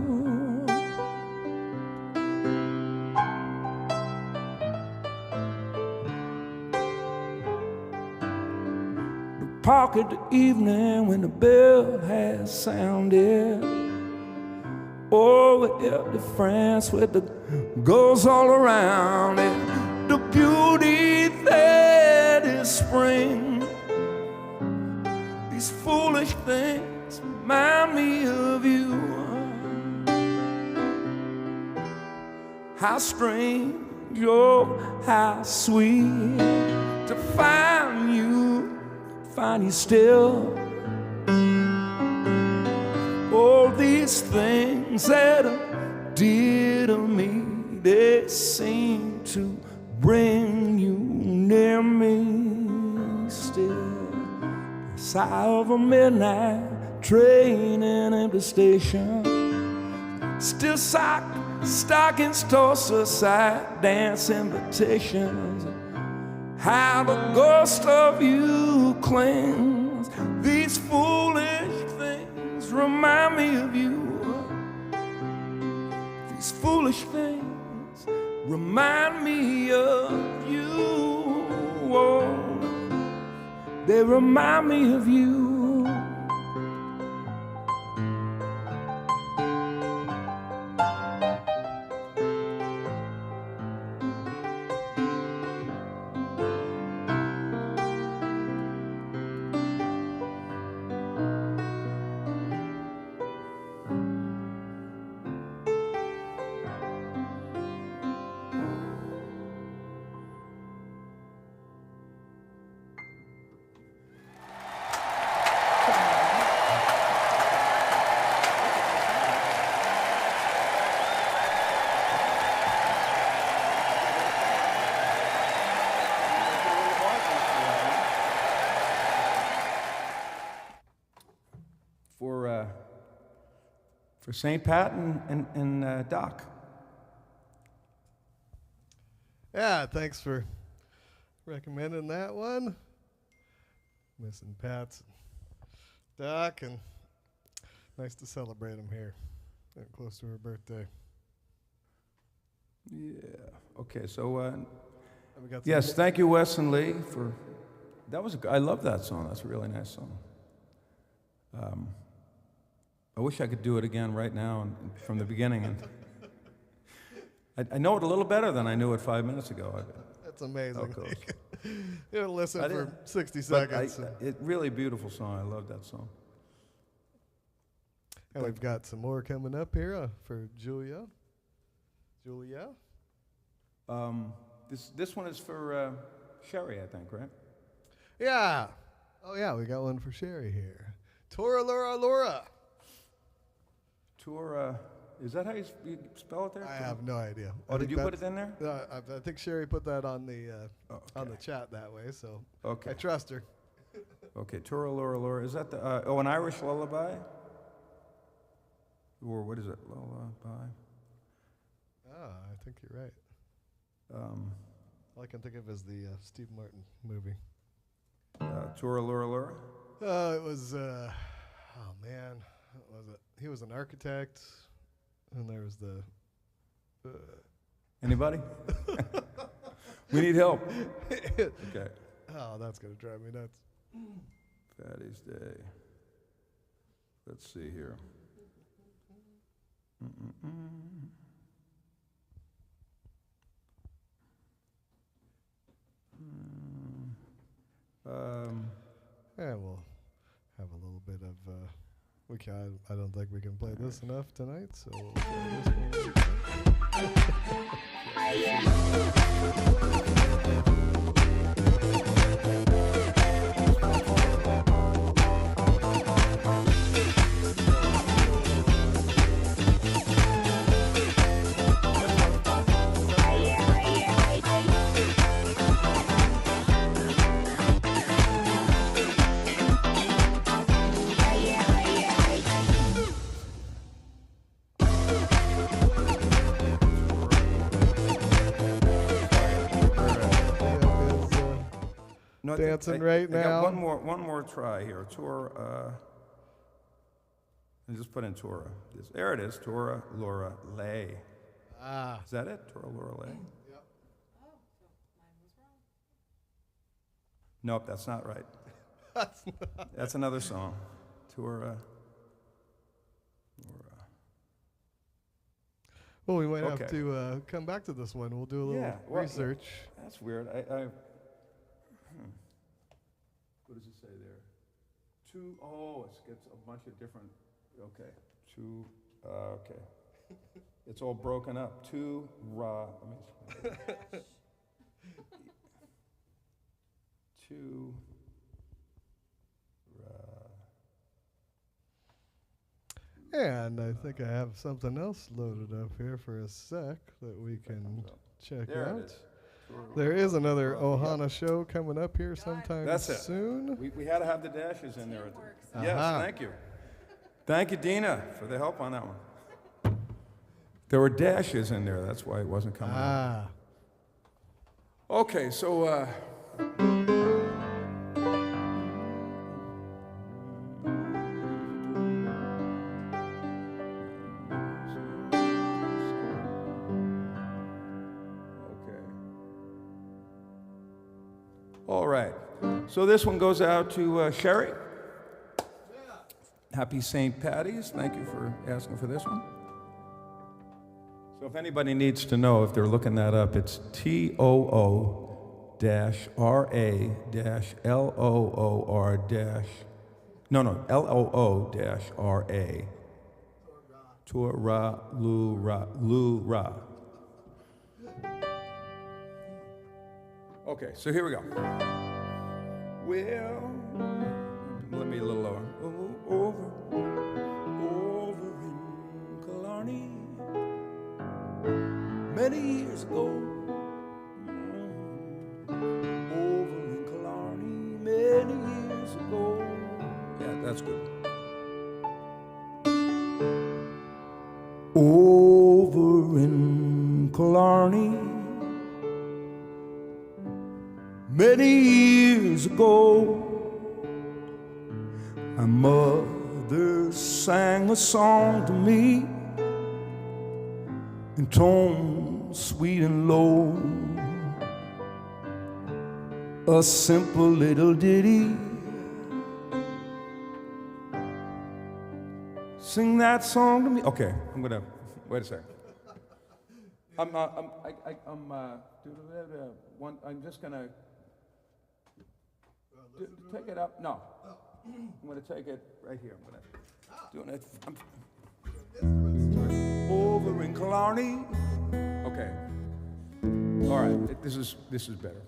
Park at the evening when the bell has sounded. Oh, the France with the gulls all around it. The beauty that is spring. These foolish things remind me of you. How strange, oh, how sweet to find you still. All these things that are dear to me, they seem to bring you near me still. The sigh of a midnight train in an empty station. Still stockings tossed aside, dance invitations. How the ghost of you clings. These foolish things remind me of you. These foolish things remind me of you. Oh, they remind me of you. For St. Pat and Doc. Yeah, thanks for recommending that one. Missing Pat's Doc, and nice to celebrate him here, close to her birthday. Yeah. Okay. So And we got some yes, thank you, Wes and Lee, for that was. I love that song. That's a really nice song. I wish I could do it again right now and from the beginning. And I know it a little better than I knew it 5 minutes ago. That's amazing. Okay. You listen I for didn't- 60 But seconds. it really beautiful song. I love that song. And we've got some more coming up here for Julia. Julia? This one is for Sherry, I think, right? Yeah. Oh, yeah, we got one for Sherry here. Tora Laura Laura. Tour, is that how you spell it there? I have no idea. Oh, I did think you put it in there? I think Sherry put that on the on the Okay. chat that way, so Okay. I trust her. Okay, Tora Laura Laura. Is that the, an Irish lullaby? Or what is it? Lullaby? I think you're right. All I can think of is the Steve Martin movie. Tora Laura Laura? It was, oh man, what was it? He was an architect, and there was the... Anybody? We need help. Okay. Oh, that's going to drive me nuts. Fatty's Day. Let's see here. Yeah, we'll have a little bit of... we can. I don't think we can play this enough tonight, so we'll play No, I think dancing right I got now. one more try here. Tora. I just put in Tora. There it is. Tora Laura Lay. Ah. Is that it? Tora Laura Lay? Yep. Oh, so mine was wrong. Nope, that's not right. That's another song. Tora. Well, we might have Okay. to come back to this one. We'll do a little Yeah, well, research. That's weird. What does it say there? It's a bunch of different. Okay. Okay. It's all broken up. Let me explain. And I think I have something else loaded up here for a sec that we can check There out. it is. There is another Ohana show coming up here sometime That's it. soon. We had to have the dashes in there. Teamwork. Yes, Aha. thank you. Thank you, Dina, for the help on that one. There were dashes in there, that's why it wasn't coming out. Okay, so all right. So this one goes out to Sherry. Happy St. Patty's. Thank you for asking for this one. So if anybody needs to know, if they're looking that up, it's L-O-O-R-A. Tora-lu-ra. Okay, so here we go. Well, let me a little lower. Over in Killarney, many years ago. Over in Killarney, many years ago. Yeah, that's good. Over in Killarney, many years ago, my mother sang a song to me in tones sweet and low, a simple little ditty. Sing that song to me. Okay, I'm gonna wait a second. I'm just gonna take it up. No. I'm going to take it right here. I'm going to do it. Over in Killarney. Okay. All right. This is better.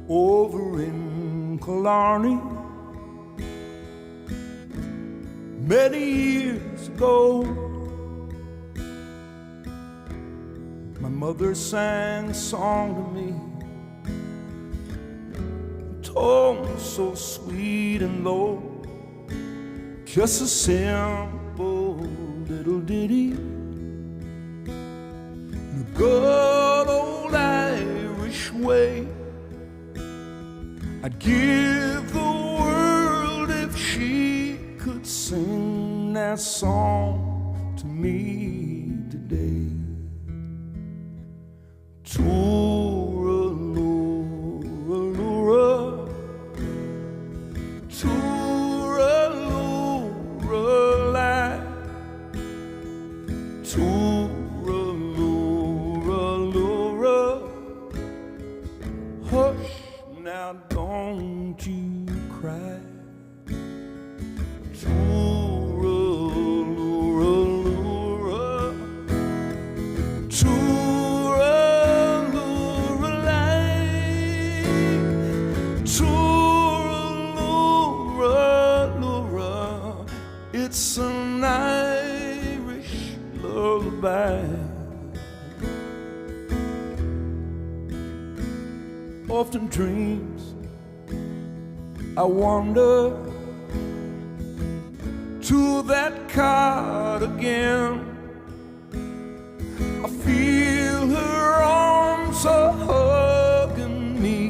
Over in Killarney, many years ago, my mother sang a song to me, tone so sweet and low, just a simple little ditty, in a good old Irish way. I'd give the world if she could sing that song to me today. Toora-lura, toora-lura-la, toora-lura-lura. Hush, now don't you cry. It's an Irish lullaby. Often dreams I wander to that cot again. I feel her arms hugging me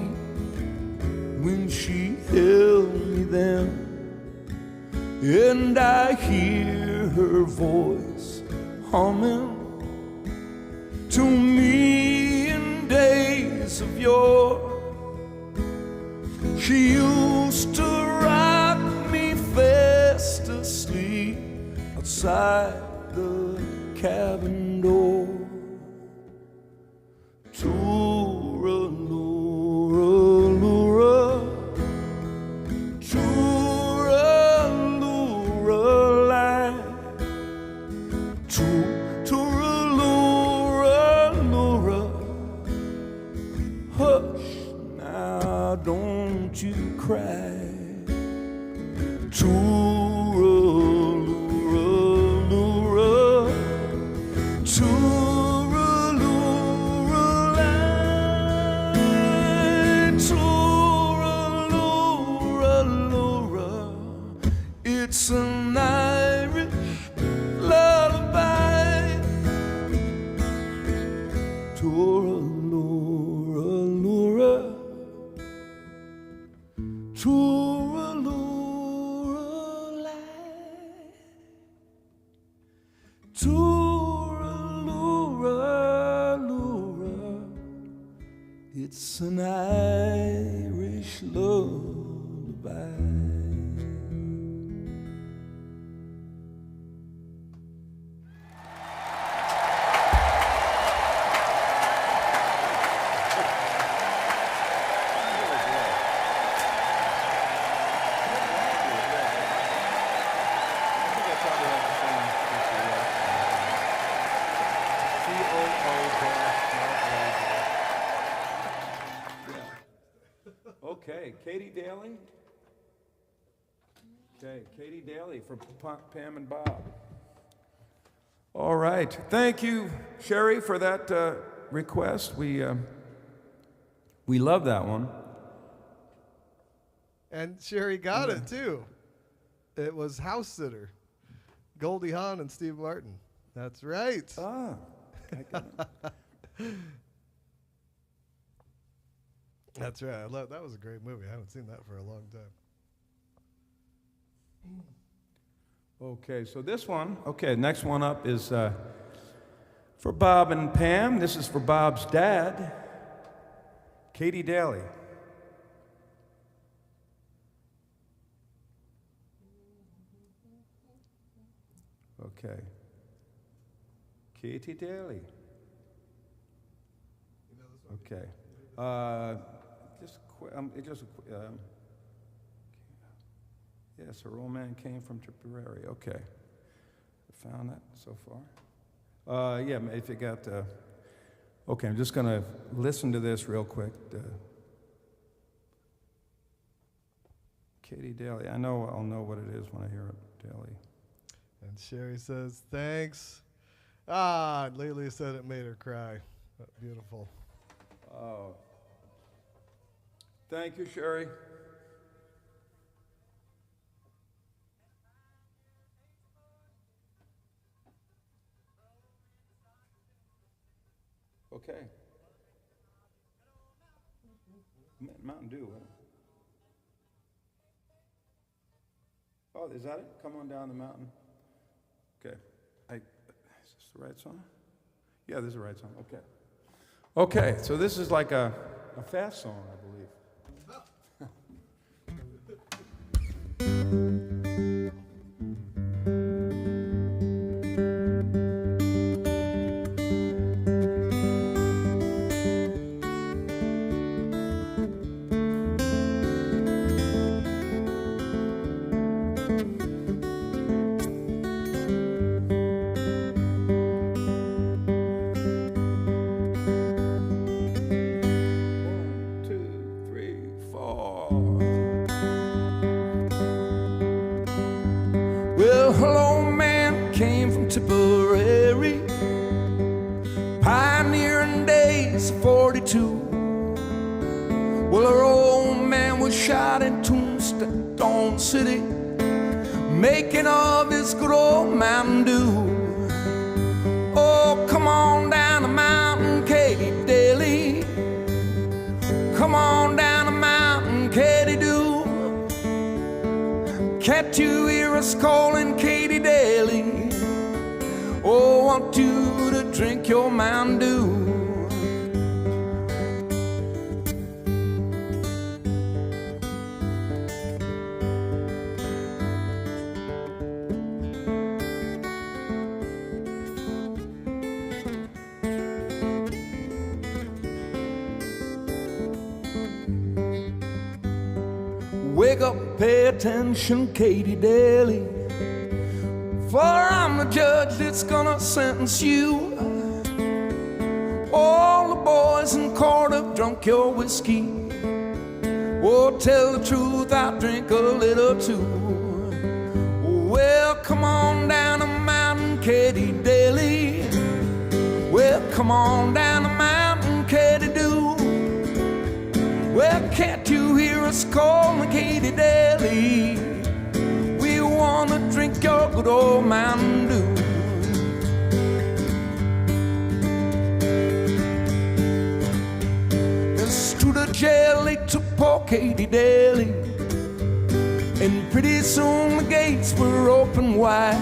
when she held me then. And I hear her voice humming to me in days of yore. She used to rock me fast asleep outside the cabin door. Toora-lura-lura, toora-lura, hush, now don't you cry. Toora-lura-lura, toora-lura-la. Tooraloo-la, tooraloo-la, it's an Irish lullaby. Okay, Katie Daly. Okay, Katie Daly for Pam and Bob. All right, thank you, Sherry, for that request. We love that one. And Sherry got it too. It was House Sitter, Goldie Hawn and Steve Martin. That's right. Ah, I got it. That's right. That was a great movie. I haven't seen that for a long time. Okay, so this one, next one up is for Bob and Pam. This is for Bob's dad, Katie Daly. Okay. Katie Daly. Okay. Yes, her old man came from Tipperary. Okay. Found that so far. Yeah, if you got, okay, I'm just going to listen to this real quick. Katie Daly. I'll know what it is when I hear it, Daly. And Sherry says, thanks. Ah, Lily said it made her cry. Beautiful. Oh. Thank you, Sherry. Okay. Mountain Dew. Huh? Oh, is that it? Come on down the mountain. Okay. Is this the right song? Yeah, this is the right song. Okay. Okay, so this is like a fast song, I believe. Well, her old man came from Tipperary, pioneering days of 42. Well, her old man was shot in Tombstone City, making of his good old Mountain Dew. Oh, come on down the mountain, Katie Daly. Come on down the mountain, Katie Dew. Can't you hear us calling, Katie Daly? Oh, want you to drink your Mountain Dew. Wake up, pay attention, Katie Daly, for I'm the judge that's gonna sentence you. All the boys in court have drunk your whiskey. Oh, tell the truth, I'll drink a little too. Well, come on down the mountain, Katie Daly. Well, come on down the mountain, Katie Dew. Well, can't you hear us calling, Katie Daly? We wanna drink your good old Mountain Dew. It's to the jail they took poor Katie Daly. And pretty soon the gates were open wide.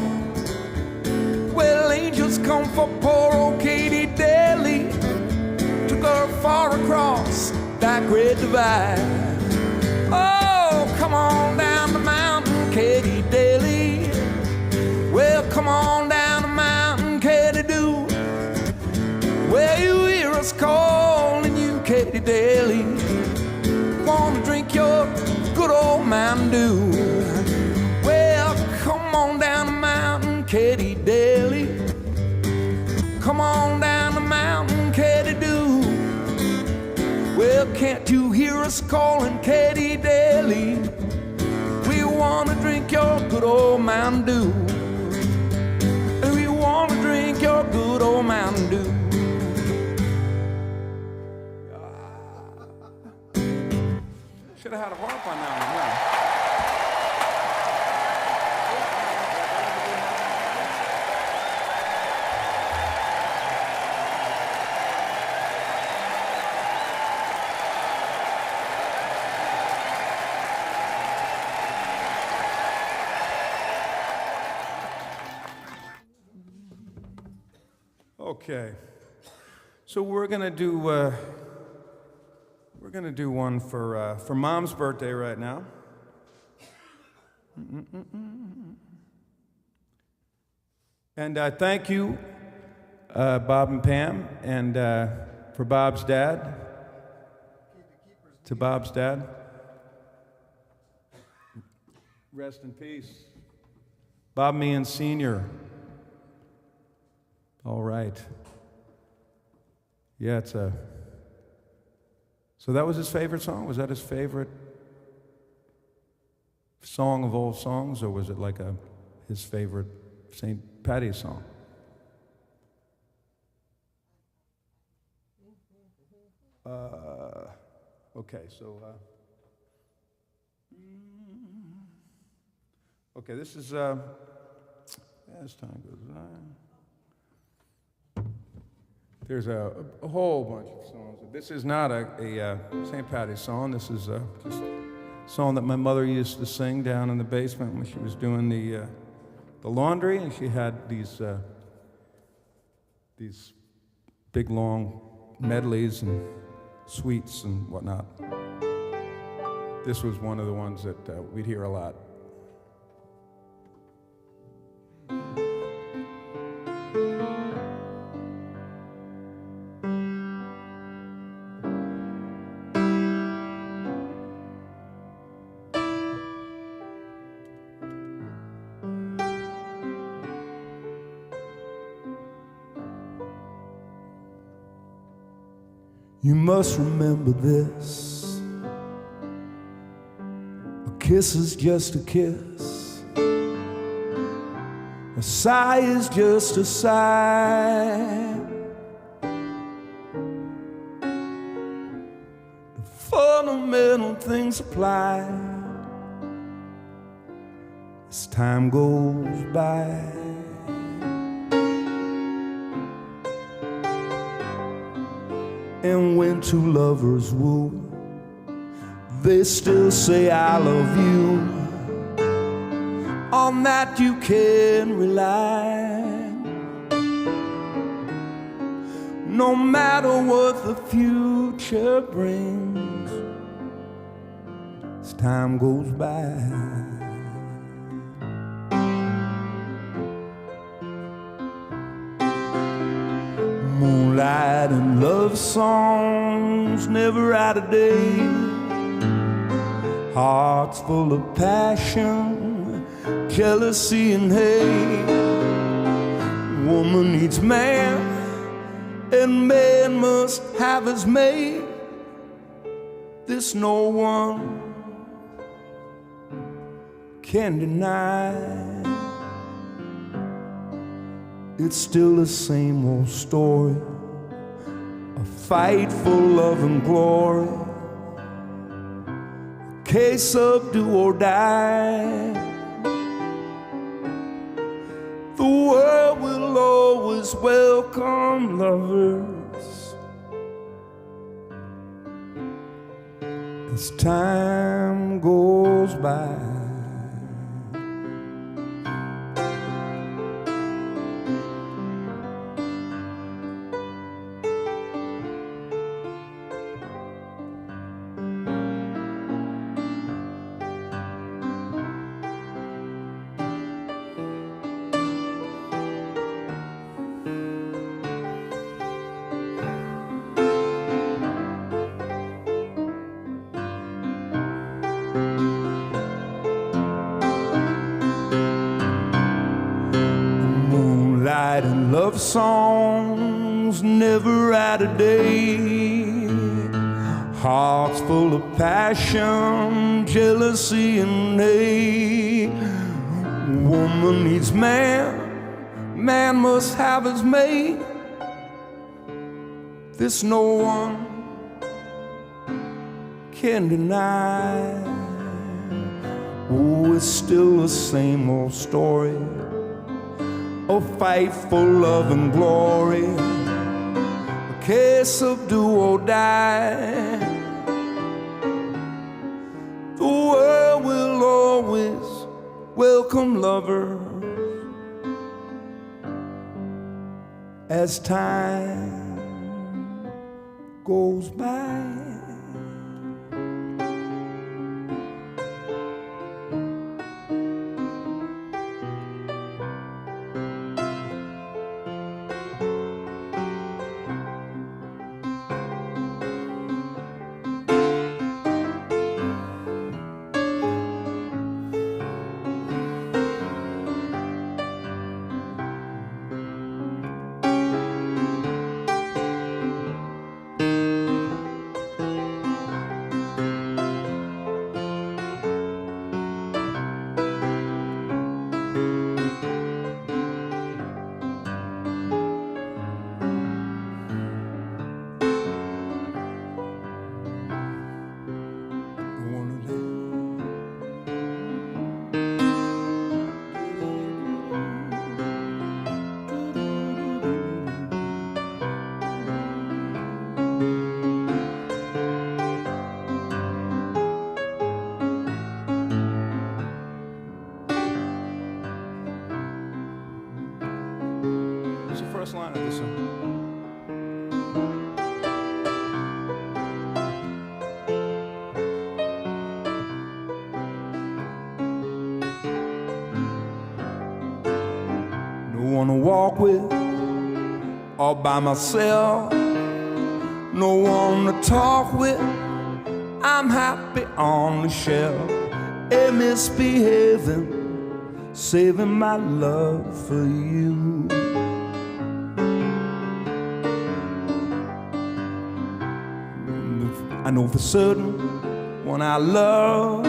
Well, angels come for poor old Katie Daly, took her far across that great divide. Oh, come on down the mountain, Katie Daly. Well, come on down the mountain, Katie do. Well, you hear us calling you, Katie Daly. Wanna drink your good old Mountain Dew. Well, come on down the mountain, Katie Daly. Come on down the mountain, Katie do. Well, can't you hear us calling, Katie Daly? We wanna drink your good old Mountain Dew. We wanna drink your good old Mountain Dew. Should have had a harp on that one, yeah. Okay, so we're gonna do one for Mom's birthday right now. And thank you, Bob and Pam, and for Bob's dad. To Bob's dad. Rest in peace, Bob Meehan Sr. All right. Yeah, it's a. So that was his favorite song? Was that his favorite song of all songs, or was it like his favorite St. Patty's song? Okay, so. Okay, this is. As time goes on. There's a whole bunch of songs. This is not a St. Patty's song. This is just a song that my mother used to sing down in the basement when she was doing the laundry, and she had these big long medleys and suites and whatnot. This was one of the ones that we'd hear a lot. You must remember this. A kiss is just a kiss. A sigh is just a sigh. The fundamental things apply as time goes by. And when two lovers woo, they still say I love you. On that you can rely. No matter what the future brings, as time goes by. Moonlight and love songs never out of date. Hearts full of passion, jealousy and hate. Woman needs man, and man must have his mate. This no one can deny. It's still the same old story, a fight for love and glory, a case of do or die. The world will always welcome lovers as time goes by. night or day. Hearts full of passion, jealousy and hate. Woman needs man, man must have his mate. This no one can deny. Oh, it's still the same old story, a fight for love and glory, a case of do or die. The world will always welcome lovers as time goes by. What's the first line of this song? No one to walk with, all by myself. No one to talk with, I'm happy on the shelf. A misbehaving, saving my love for you. I know for certain when I love,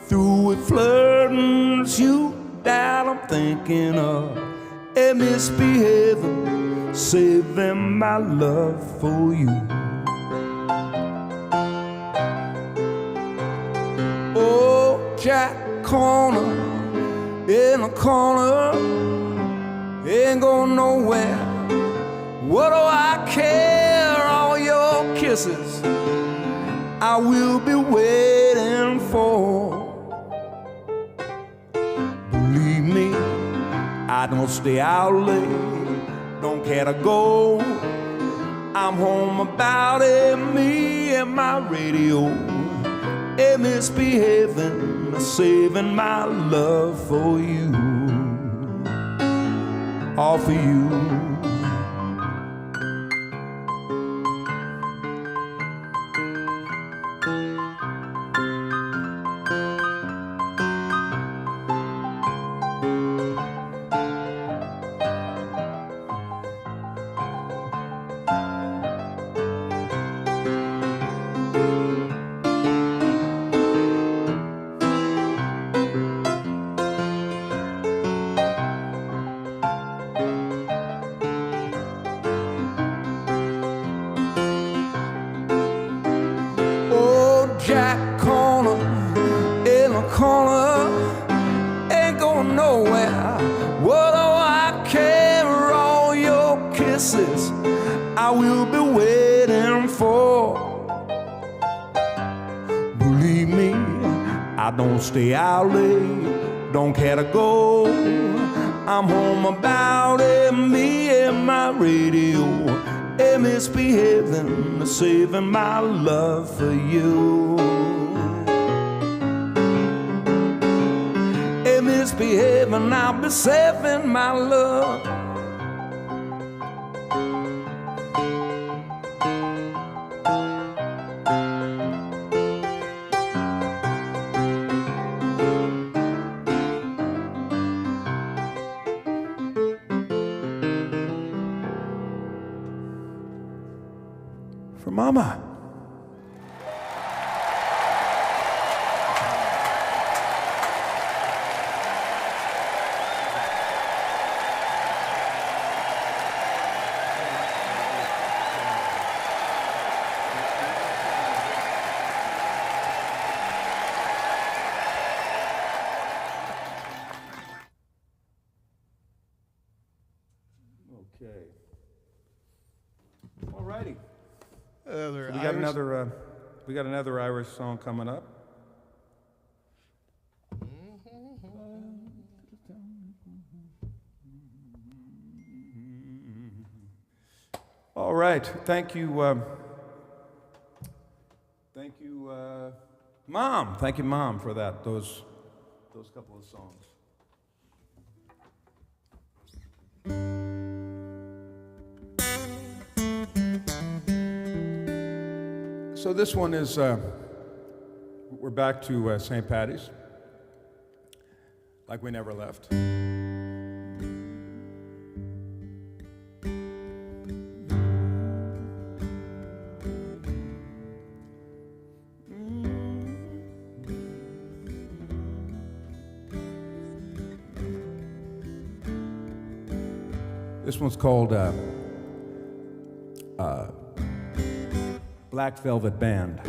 through with flirting, it's you that I'm thinking of. A misbehaving, saving my love for you. Oh, Jack Corner in a corner, ain't going nowhere. What do I care? All your kisses I will be waiting for. Believe me, I don't stay out late, don't care to go. I'm home about it, me and my radio. A misbehaving, saving my love for you, all for you. Jack Corner in a corner, ain't going nowhere. What do I care? All your kisses I will be waiting for. Believe me, I don't stay out late, don't care to go. I'm home about it, me and my radio. A misbehaving, saving my love for you. A misbehaving, I'll be saving my love. Mama. Okay. All righty. We got another Irish song coming up. All right. Thank you, Mom. Thank you, Mom, for that. Those couple of songs. So this one is, we're back to St. Paddy's, like we never left. This one's called Black Velvet Band.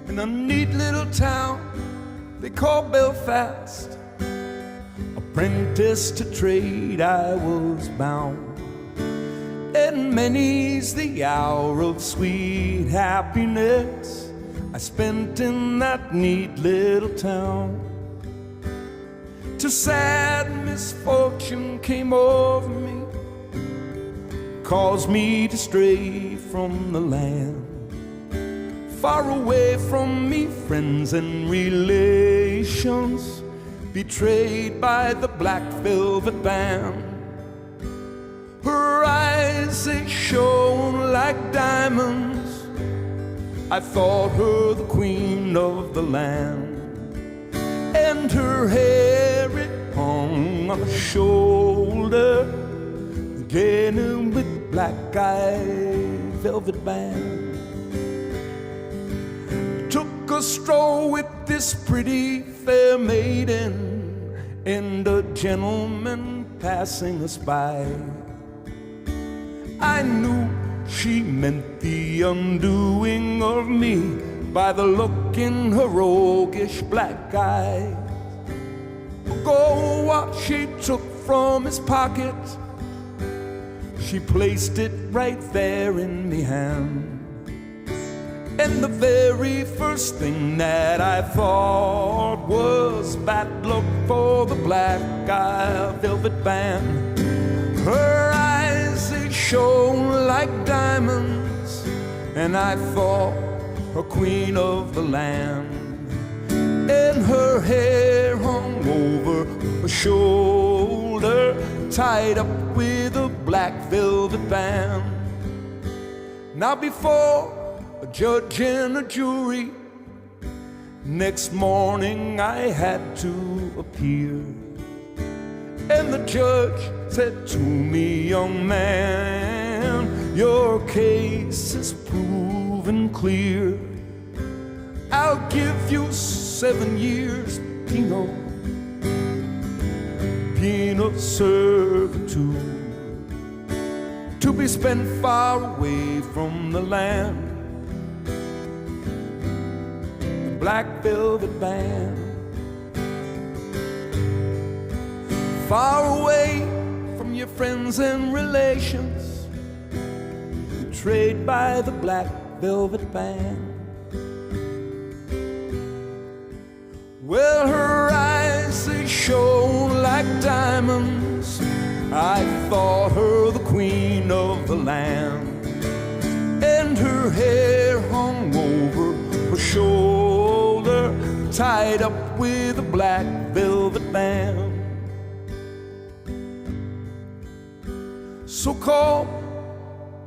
In a neat little town they call Belfast, apprentice to trade I was bound. And many's the hour of sweet happiness I spent in that neat little town. Till sad misfortune came over me, caused me to stray from the land. Far away from me, friends and relations, betrayed by the Black Velvet Band. Her eyes, they shone like diamonds. I thought her the queen of the land. And her hair, it hung on her shoulder, again with black-eyed velvet band. Took a stroll with this pretty fair maiden, and a gentleman passing us by. I knew she meant the undoing of me by the look in her roguish black eyes. Go what she took from his pocket, she placed it right there in me hand. And the very first thing that I thought was bad luck for the black-eyed velvet band. Her eyes, they shone like diamonds, and I thought her queen of the land. And her hair hung over her shoulder, tied up with a black velvet band. Now before a judge and a jury, next morning I had to appear. And the judge said to me, young man, your case is proven clear. I'll give you 7 years penal servitude, to be spent far away from the land. The Black Velvet Band, far away from your friends and relations, betrayed by the Black Velvet Band. Well, her eyes, they shone like diamonds. I thought her the queen of the land. And her hair hung over her shoulder, tied up with a black velvet band. So call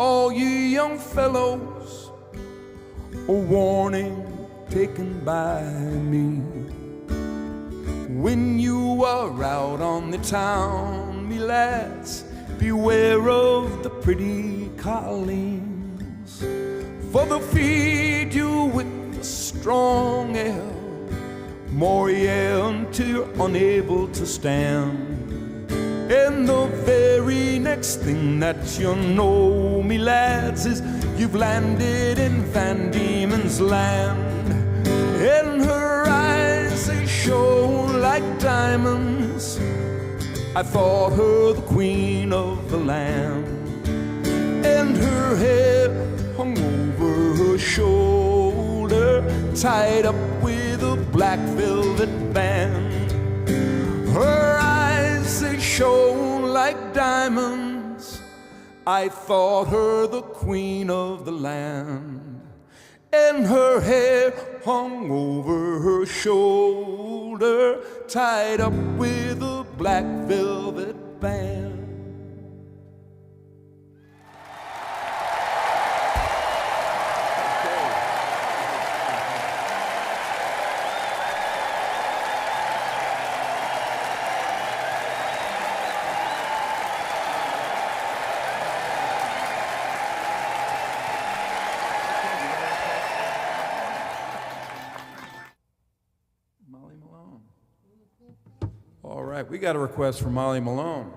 all you young fellows, a warning taken by me. When you are out on the town, me lads, beware of the pretty Colleens, for they'll feed you with a strong ale, more ale until you're unable to stand. And the very next thing that you know, me lads, is you've landed in Van Diemen's Land. And her eyes, they show like diamonds. I thought her the queen of the land. And her hair hung over her shoulder, tied up with a black velvet band. Her eyes, they shone like diamonds. I thought her the queen of the land. And her hair hung over her shoulder, tied up with a black velvet band. All right, we got a request from Molly Malone.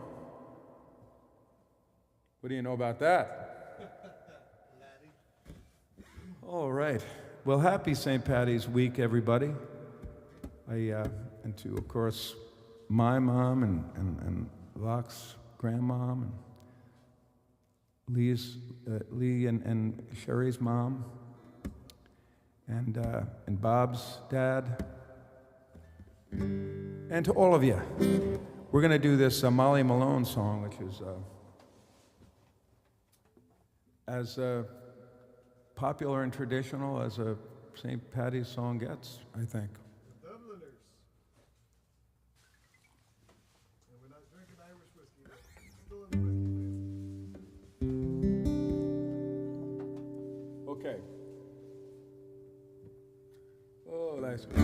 What do you know about that? All right. Well, happy St. Patty's Week, everybody. And to, of course, my mom and Locke's grandmom and Lee and Sherry's mom and Bob's dad. And to all of you, we're going to do this Molly Malone song, which is as popular and traditional as a St. Patty's song gets, I think. The Dubliners. And we're not drinking Irish whiskey, but still in the whiskey, please. Okay. Oh, that's good.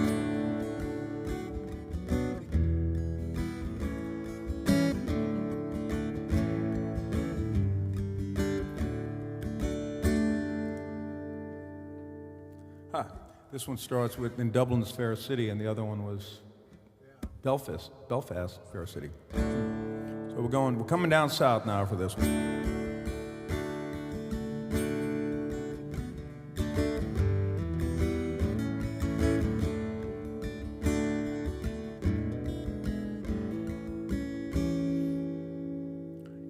This one starts with in Dublin's Fair City, and the other one was Belfast Fair City. So we're coming down south now for this one.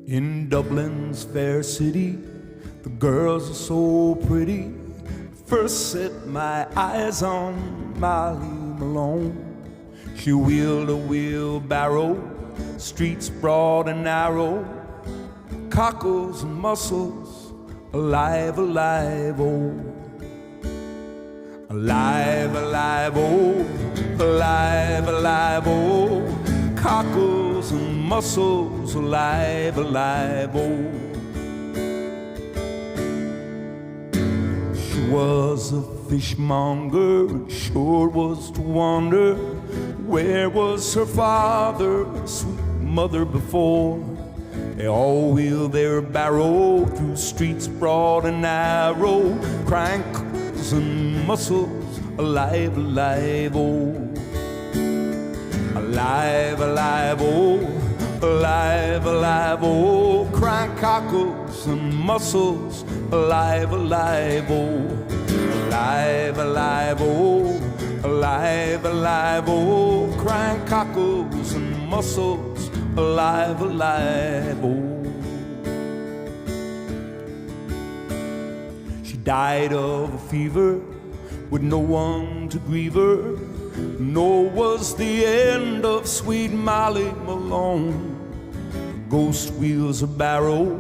In Dublin's fair city, the girls are so pretty. First set my eyes on Molly Malone. She wheeled a wheelbarrow, streets broad and narrow, cockles and mussels, alive, alive, oh. Alive, alive, oh, alive, alive, oh, cockles and mussels, alive, alive, oh. Was a fishmonger and sure was to wonder where was her father, sweet mother before. They all wheeled their barrow through streets broad and narrow, crying cockles and mussels, alive, alive, oh. Alive, alive, oh, alive, alive, oh, crying cockles and mussels, alive, alive, oh. Alive, alive, oh, alive, alive, oh, crying cockles and mussels, alive, alive, oh. She died of a fever with no one to grieve her, nor was the end of sweet Molly Malone. Ghost wheels a barrow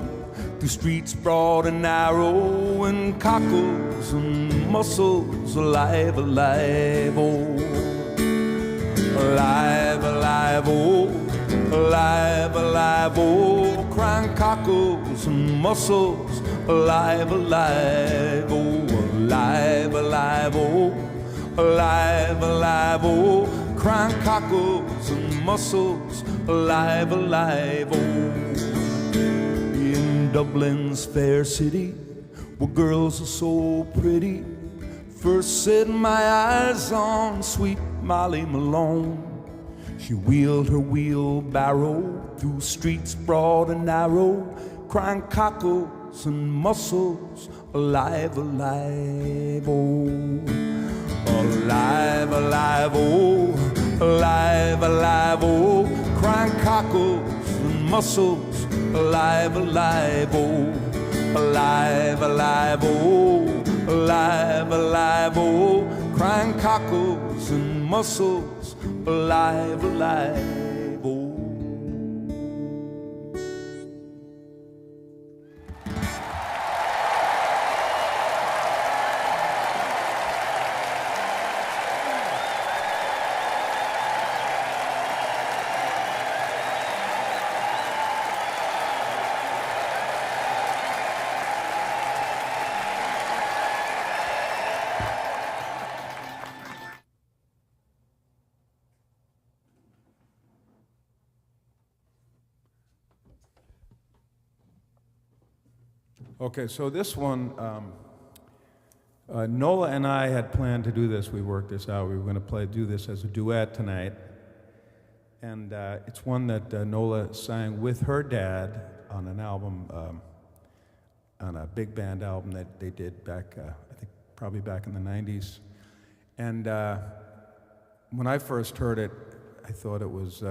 through streets broad and narrow, and cockles and mussels, alive, alive, oh. Alive, alive, oh, alive, alive, oh, crying cockles and mussels, alive, alive, oh, alive, alive, oh, alive, alive, oh, crying cockles and mussels, alive, alive, oh. In Dublin's fair city, where girls are so pretty, first set my eyes on sweet Molly Malone. She wheeled her wheelbarrow through streets broad and narrow, crying cockles and mussels, alive, alive, oh. Alive, alive, oh, alive, alive, oh, crying cockles and mussels, alive, alive, oh, alive, alive, oh, alive, alive, oh, crying cockles and mussels, alive, alive, oh. Okay, so this one, Nola and I had planned to do this. We worked this out. We were going to do this as a duet tonight. And it's one that Nola sang with her dad on an album, on a big band album that they did back, I think probably back in the 90s. And when I first heard it, I thought it was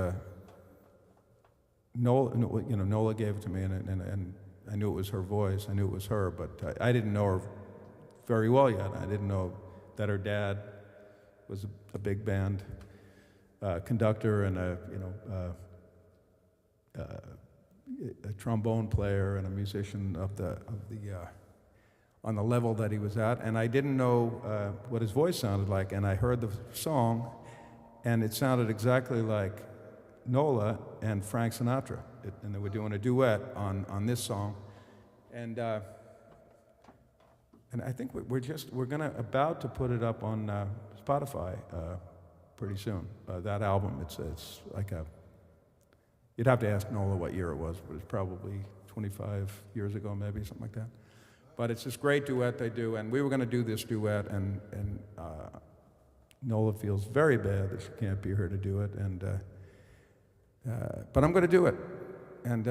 Nola gave it to me, and I knew it was her voice. I knew it was her, but I didn't know her very well yet. I didn't know that her dad was a big band conductor and a trombone player and a musician on the level that he was at. And I didn't know what his voice sounded like. And I heard the song, and it sounded exactly like Nola and Frank Sinatra, and they were doing a duet on this song, and I think we're about to put it up on Spotify pretty soon. That album, it's like you'd have to ask Nola what year it was, but it's probably 25 years ago, maybe something like that. But it's this great duet they do, and we were going to do this duet, and Nola feels very bad that she can't be here to do it, and. But I'm going to do it, and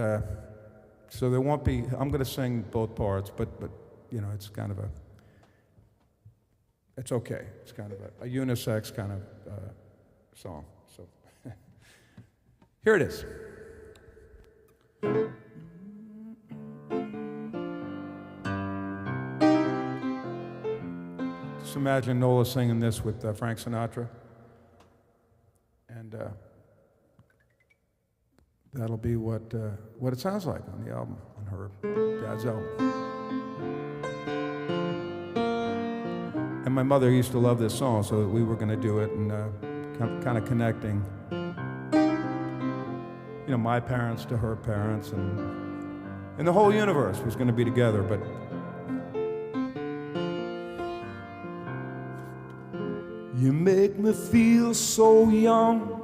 so there won't be. I'm going to sing both parts, but it's kind of it's okay. It's kind of a unisex kind of song. So here it is. Just imagine Nola singing this with Frank Sinatra, and. That'll be what it sounds like on the album, on her dad's album. And my mother used to love this song, so we were going to do it and kind of connecting, my parents to her parents, and the whole universe was going to be together. But you make me feel so young.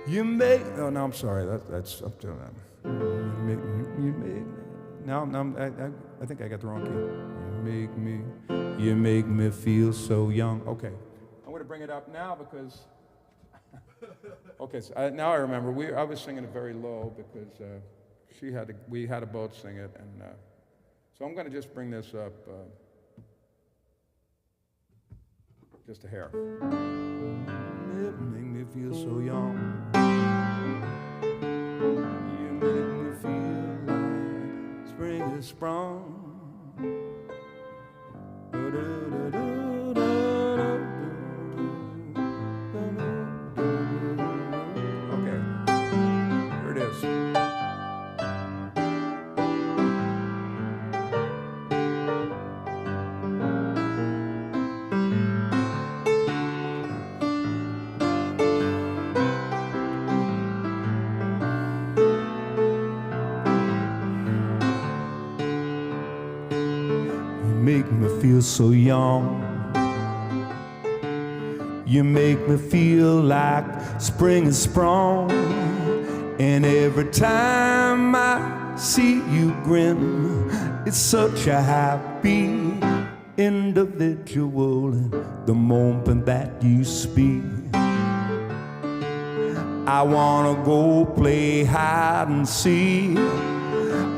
You make. Oh no, I'm sorry. That's up to them. You make. Now I think I got the wrong key. You make me feel so young. Okay, I'm going to bring it up now because. Okay, so now I remember. I was singing it very low because we had to both sing it, and so I'm going to just bring this up just a hair. It make me feel so young. You make me feel like spring is sprung. Okay, here it is. make me feel so young. You make me feel like spring is sprung. And every time I see you grin, it's such a happy individual in the moment that you speak. I wanna go play hide and seek.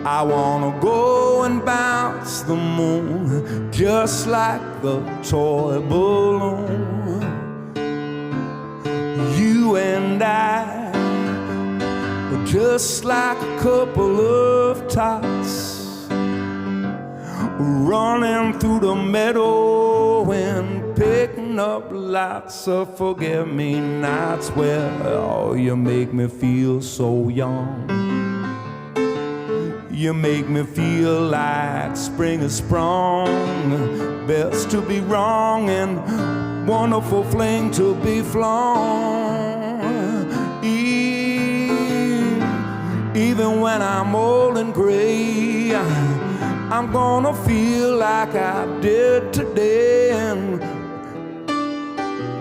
I wanna go and bounce the moon just like the toy balloon. You and I, just like a couple of tots, running through the meadow and picking up lots of forget-me-nots. Well, you make me feel so young. You make me feel like spring has sprung. Best to be wrong and wonderful fling to be flown. Even when I'm old and gray, I'm gonna feel like I did today. And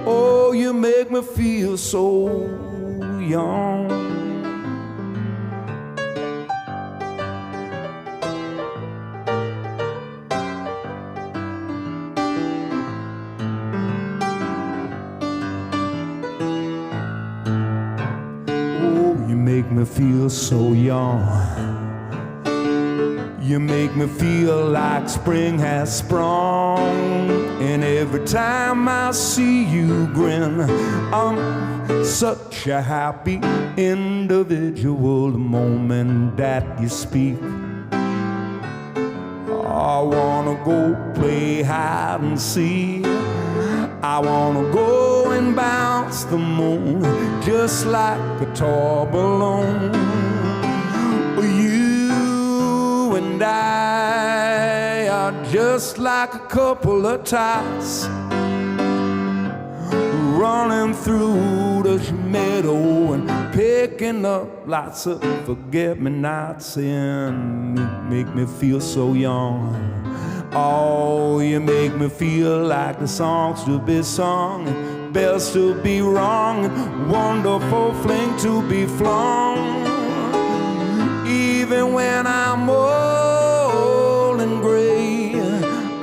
oh, you make me feel so young. Make me feel so young. You make me feel like spring has sprung. And every time I see you grin, I'm such a happy individual the moment that you speak. I wanna go play hide and seek. I wanna go and bounce the moon just like a toy balloon. You and I are just like a couple of tots, running through the meadow and picking up lots of forget-me-nots. And you make me feel so young. Oh, you make me feel like the songs to be sung, bells to be rung, wonderful fling to be flung. Even when I'm old and gray,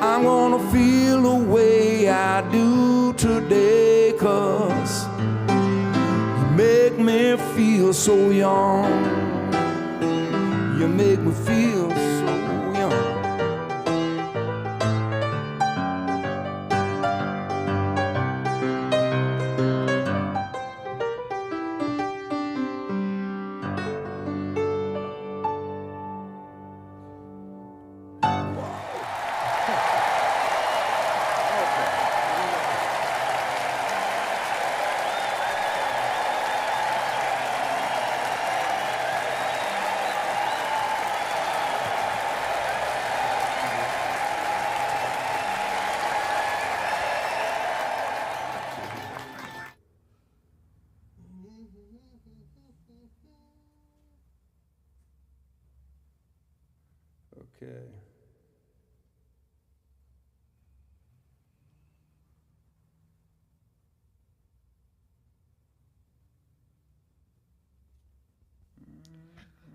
I'm gonna feel the way I do today. 'Cause you make me feel so young. You make me feel so young. Okay.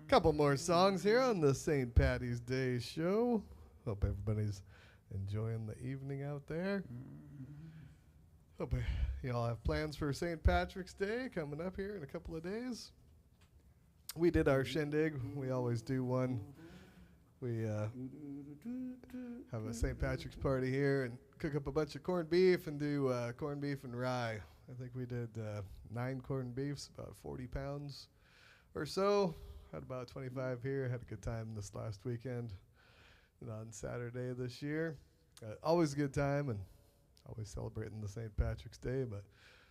Couple more songs here on the St. Patty's Day show. Hope everybody's enjoying the evening out there. Hope you all have plans for St. Patrick's Day coming up here in a couple of days. We did our shindig. We always do one. We have a St. Patrick's party here and cook up a bunch of corned beef and do corned beef and rye. I think we did 9 corned beefs, about 40 pounds or so. Had about 25 here. Had a good time this last weekend and on Saturday this year. Always a good time and always celebrating the St. Patrick's Day, but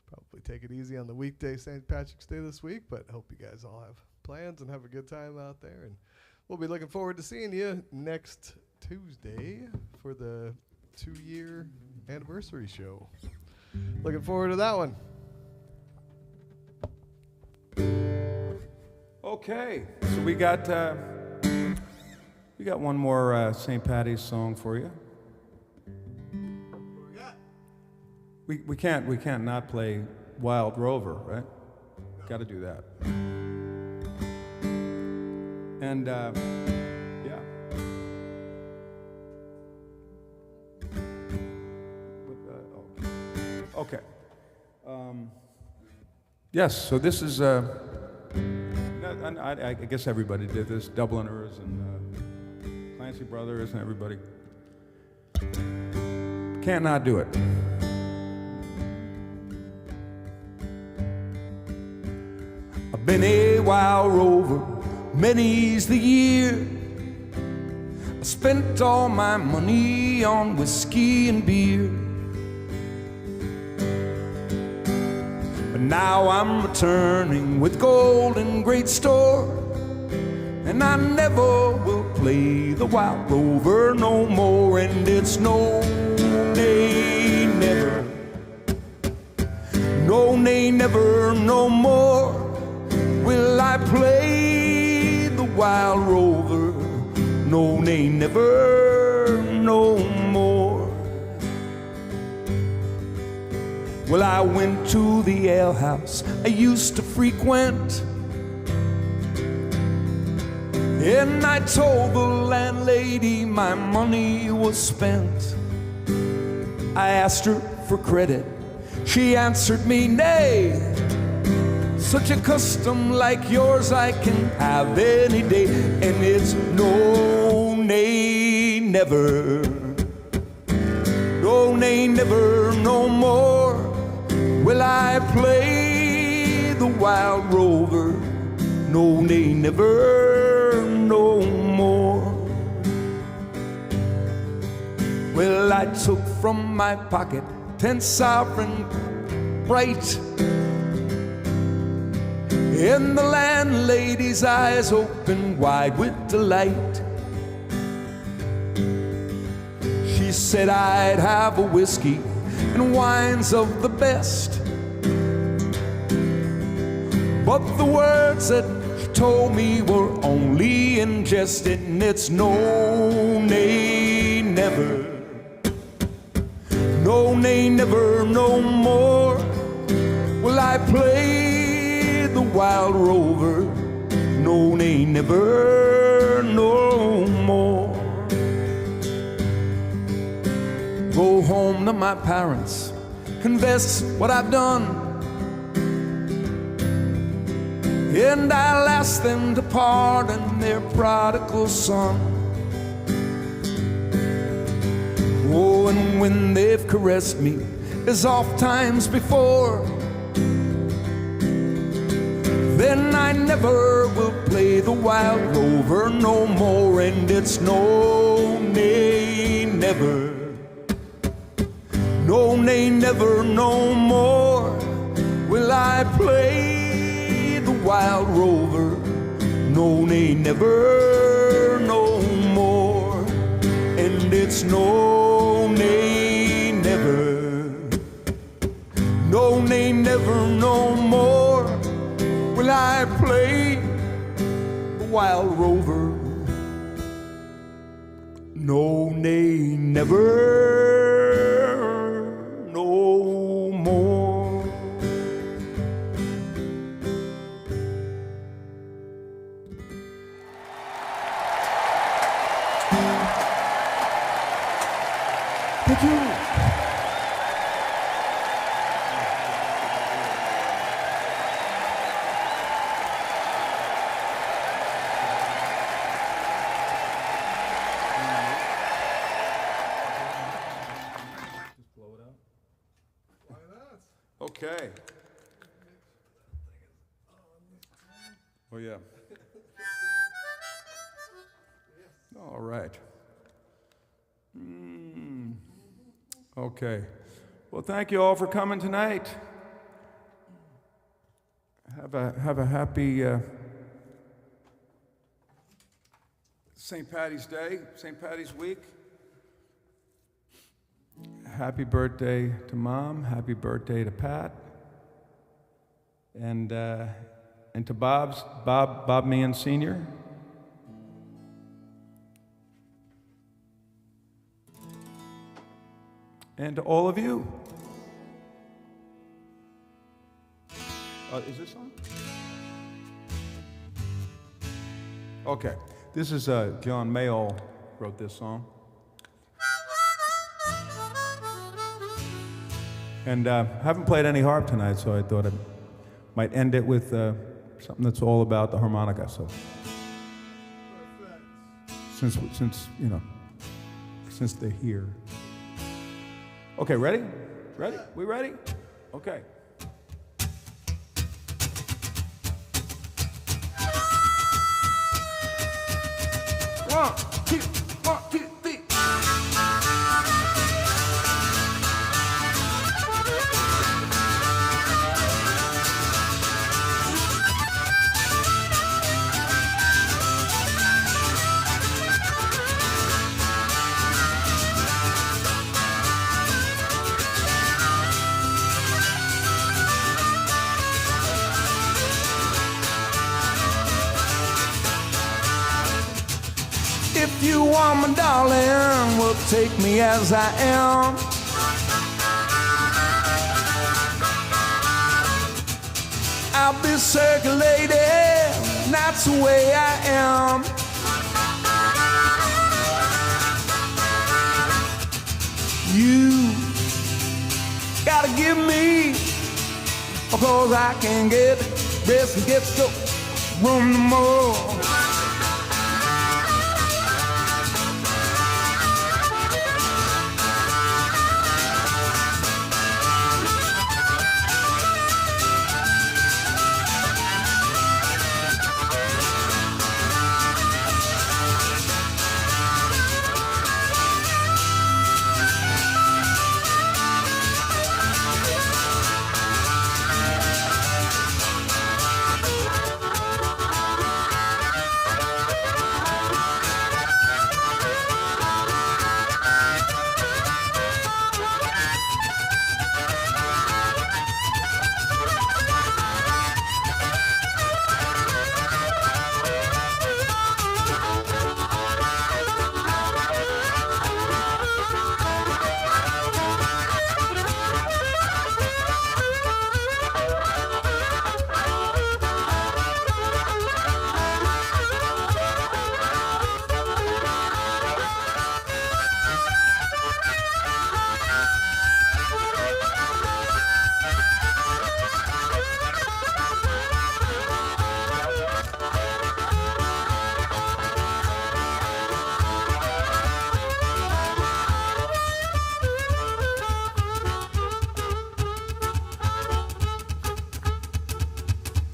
probably take it easy on the weekday St. Patrick's Day this week. But hope you guys all have plans and have a good time out there. And we'll be looking forward to seeing you next Tuesday for the 2-year anniversary show. Looking forward to that one. Okay, so we got one more St. Patty's song for you. we can't not play Wild Rover, right? Got to do that. And yeah. Okay. Yes. So this is. I guess everybody did this. Dubliners and Clancy Brothers and everybody. Can't not do it. I've been a wild rover, many's the year. I spent all my money on whiskey and beer. But now I'm returning with gold in great store, and I never will play the wild rover no more. And it's no, nay, never. No, nay, never, no more will I play the wild rover. No, nay, never, no more. Well, I went to the alehouse I used to frequent, and I told the landlady my money was spent. I asked her for credit, she answered me, nay. Such a custom like yours I can have any day. And it's no, nay, never. No, nay, never, no more will I play the wild rover. No, nay, never, no more. Well, I took from my pocket 10 sovereign bright, and the landlady's eyes opened wide with delight. She said I'd have a whiskey and wines of the best, but the words that she told me were only in jest. And it's no, nay, never. No, nay, never, no more will I play the wild rover. No, nay, never, no more. Go home to my parents, confess what I've done, and I'll ask them to pardon their prodigal son. Oh, and when they've caressed me as oft times before, then I never will play the wild rover no more. And it's no, nay, never. No, nay, never, no more will I play the wild rover. No, nay, never, no more. And it's no, nay, never. No, nay, never, no more will I play the wild rover. No, nay, never, no more. Thank you. Okay. Oh, yeah. All right. Okay. Well, thank you all for coming tonight. Have a happy St. Patty's Day, St. Patty's Week. Happy birthday to Mom. Happy birthday to Pat. And to Bob Meehan Sr. And to all of you. Is this on? Okay. This is John Mayall wrote this song. And I haven't played any harp tonight, so I thought I might end it with something that's all about the harmonica. So, since they're here. Okay, ready? Ready? We ready? Okay. One, two, three. If you are my darling, well, take me as I am. I'll be circulating, that's the way I am. You gotta give me, because I can't get rest and get so room no more.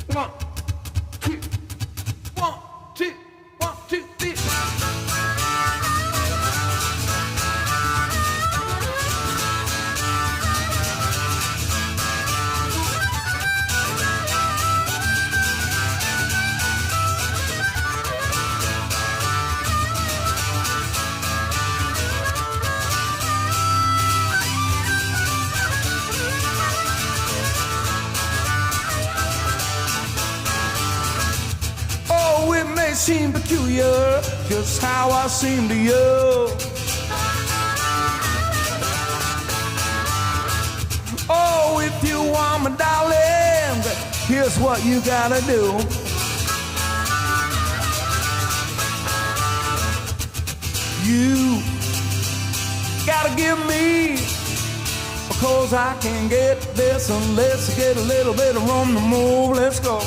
One, two, one, two, one, two, three. Seem peculiar, just how I seem to you. Oh, if you want me, darling, here's what you gotta do. You gotta give me, because I can't get this unless I get a little bit of room to move. Let's go.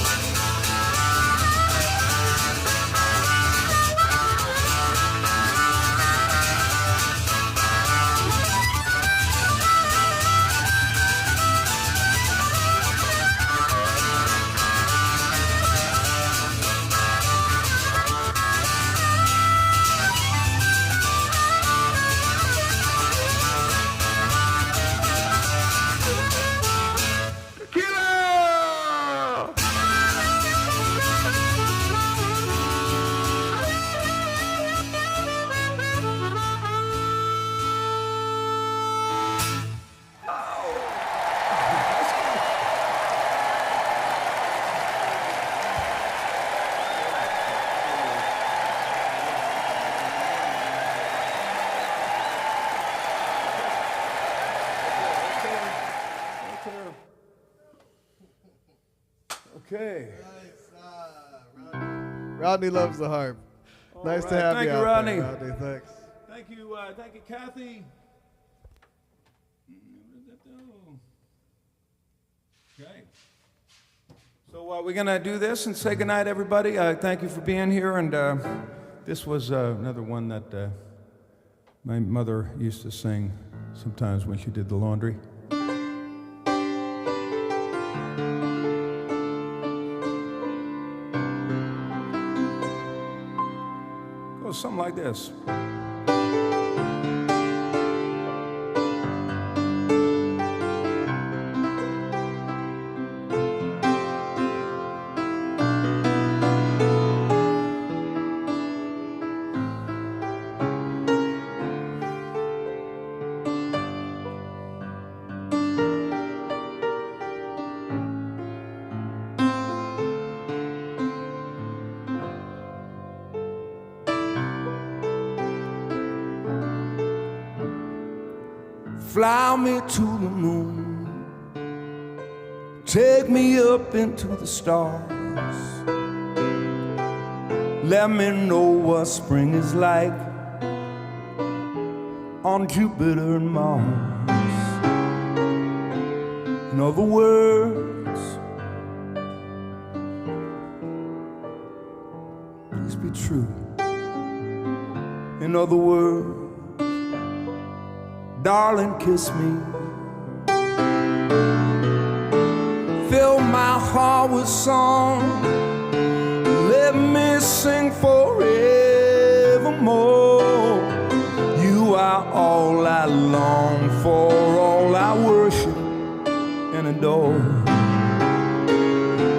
Okay. Rodney loves the harp. Nice to have Thank you you, out Rodney. there, Rodney. Thanks. Thank you, Kathy. Okay. So we're gonna do this and say goodnight, everybody. Thank you for being here. And this was another one that my mother used to sing sometimes when she did the laundry. Goes something like this. Fly me to the moon, take me up into the stars, let me know what spring is like on Jupiter and Mars. In other words, please be true. In other words, darling, kiss me. Fill my heart with song. Let me sing forevermore. You are all I long for, all I worship and adore.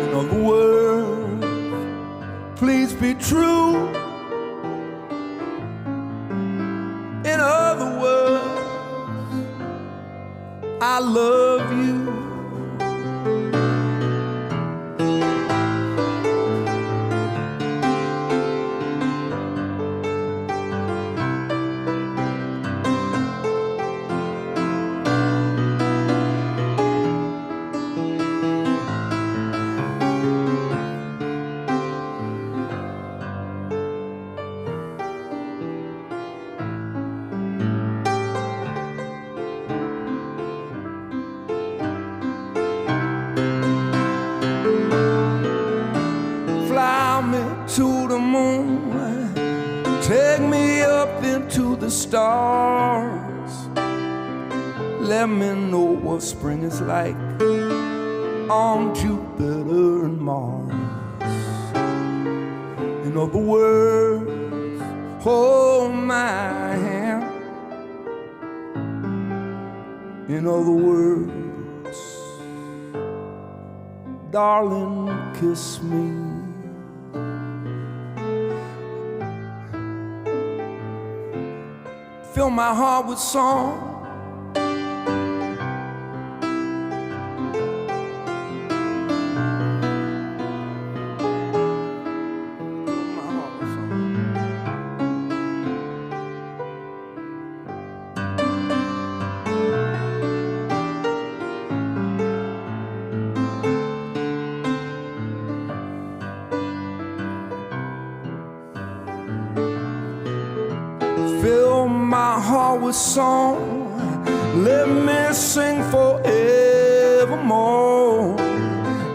In other words, please be true. In other words, I love you. To the moon, take me up into the stars, let me know what spring is like on Jupiter and Mars. In other words, hold my hand. In other words, darling, kiss me. Fill my heart with song. Fill my heart with song. Let me sing forevermore.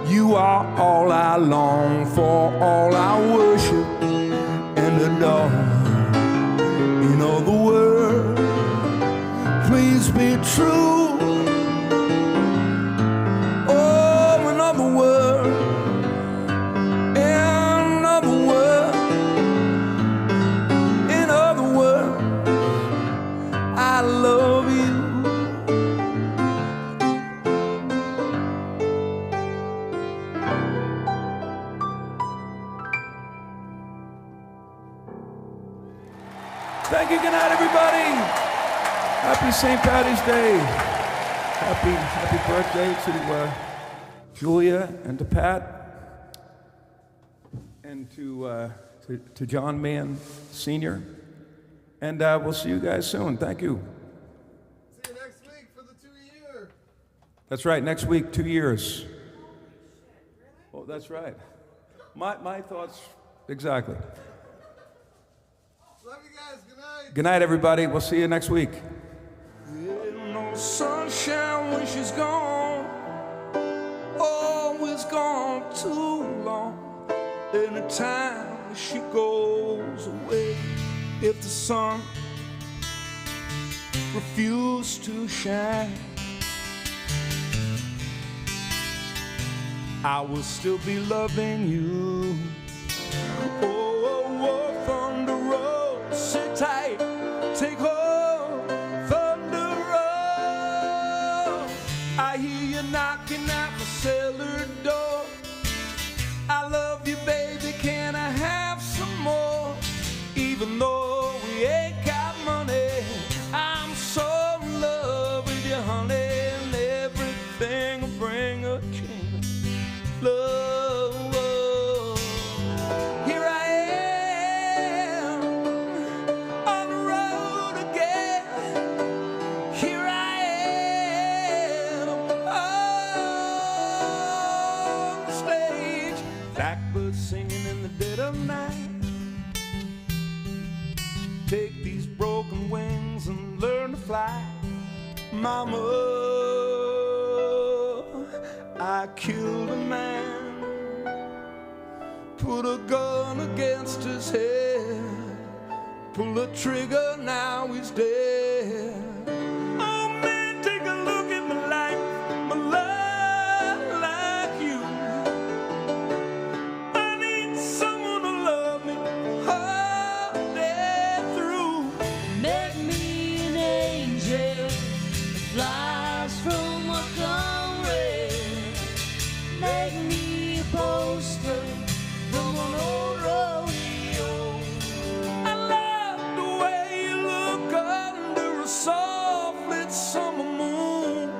You are all I long for, all I worship and adore. In other words, please be true. Oh, in other words, in other words, in other words, I love you. Thank you. Good night, everybody. Happy St. Patty's Day. Happy birthday to Julia and to Pat and to John Mann Sr. And we'll see you guys soon. Thank you. See you next week for the 2 year. That's right. Next week, 2 years. Oh, Oh, that's right. My thoughts, exactly. Love you guys. Good night. Good night, everybody. We'll see you next week. No sunshine when she's gone, always gone too long. Anytime she goes away, if the sun refused to shine, I will still be loving you. Oh, oh, oh, Thunder Road, sit tight, take hold, Thunder Road. I hear you knocking at my cellar door. I love you, baby, can I have some more? Even though we ain't got money, I'm so in love with you, honey, and everything will bring a change. Love, here I am on the road again. Here I am on the stage. Blackbird singing in the dead of night. Take these broken wings and learn to fly. Mama, I killed a man, put a gun against his head, pull the trigger, now he's dead. Oh man, take a look at my life, my love like you. I need someone to love me all day through. Make me an angel that flies from Montgomery. Make me a poster from an old rodeo. I love the way you look under a soft lit summer moon.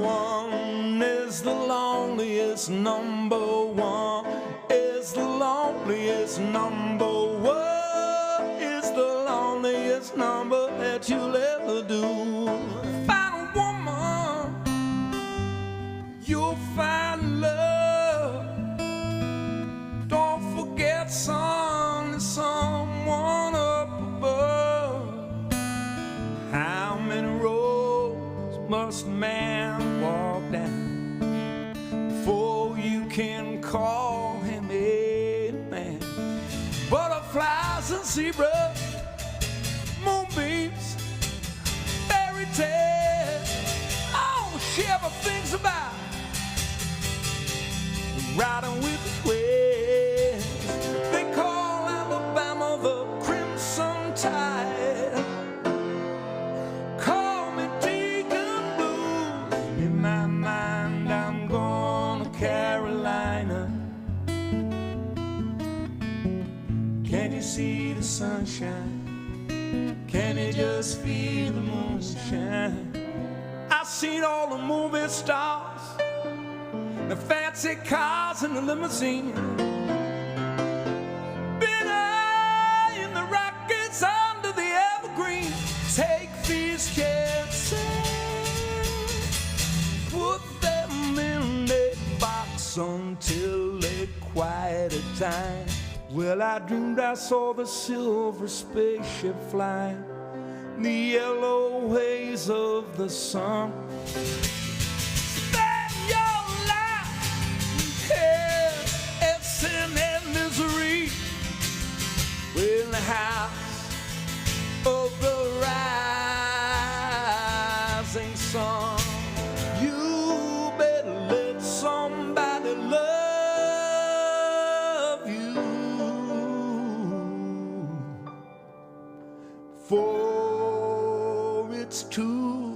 One is the loneliest number, one is the loneliest number, one is the loneliest number that you'll ever do. Find a woman, you'll find love. Don't forget, son, there's someone up above. How many roads must a man walk down before you can call him a man? Butterflies and zebras, moonbeams, fairy tales, all she ever thinks about riding with the Quealys. They call Alabama the Crimson Tide. Call me Deacon Blues. In my mind, I'm going to Carolina. Can you see the sunshine? Can you just feel the moonshine? I've seen all the movie stars, the fancy cars and the limousine. Been high in the Rockies under the evergreen. Take these chances, put them in a box until a quieter time. Well, I dreamed I saw the silver spaceship fly, the yellow haze of the sun. Spend your life, yeah, it's sin and misery, in the house of the rising sun. You better let somebody love you, for it's too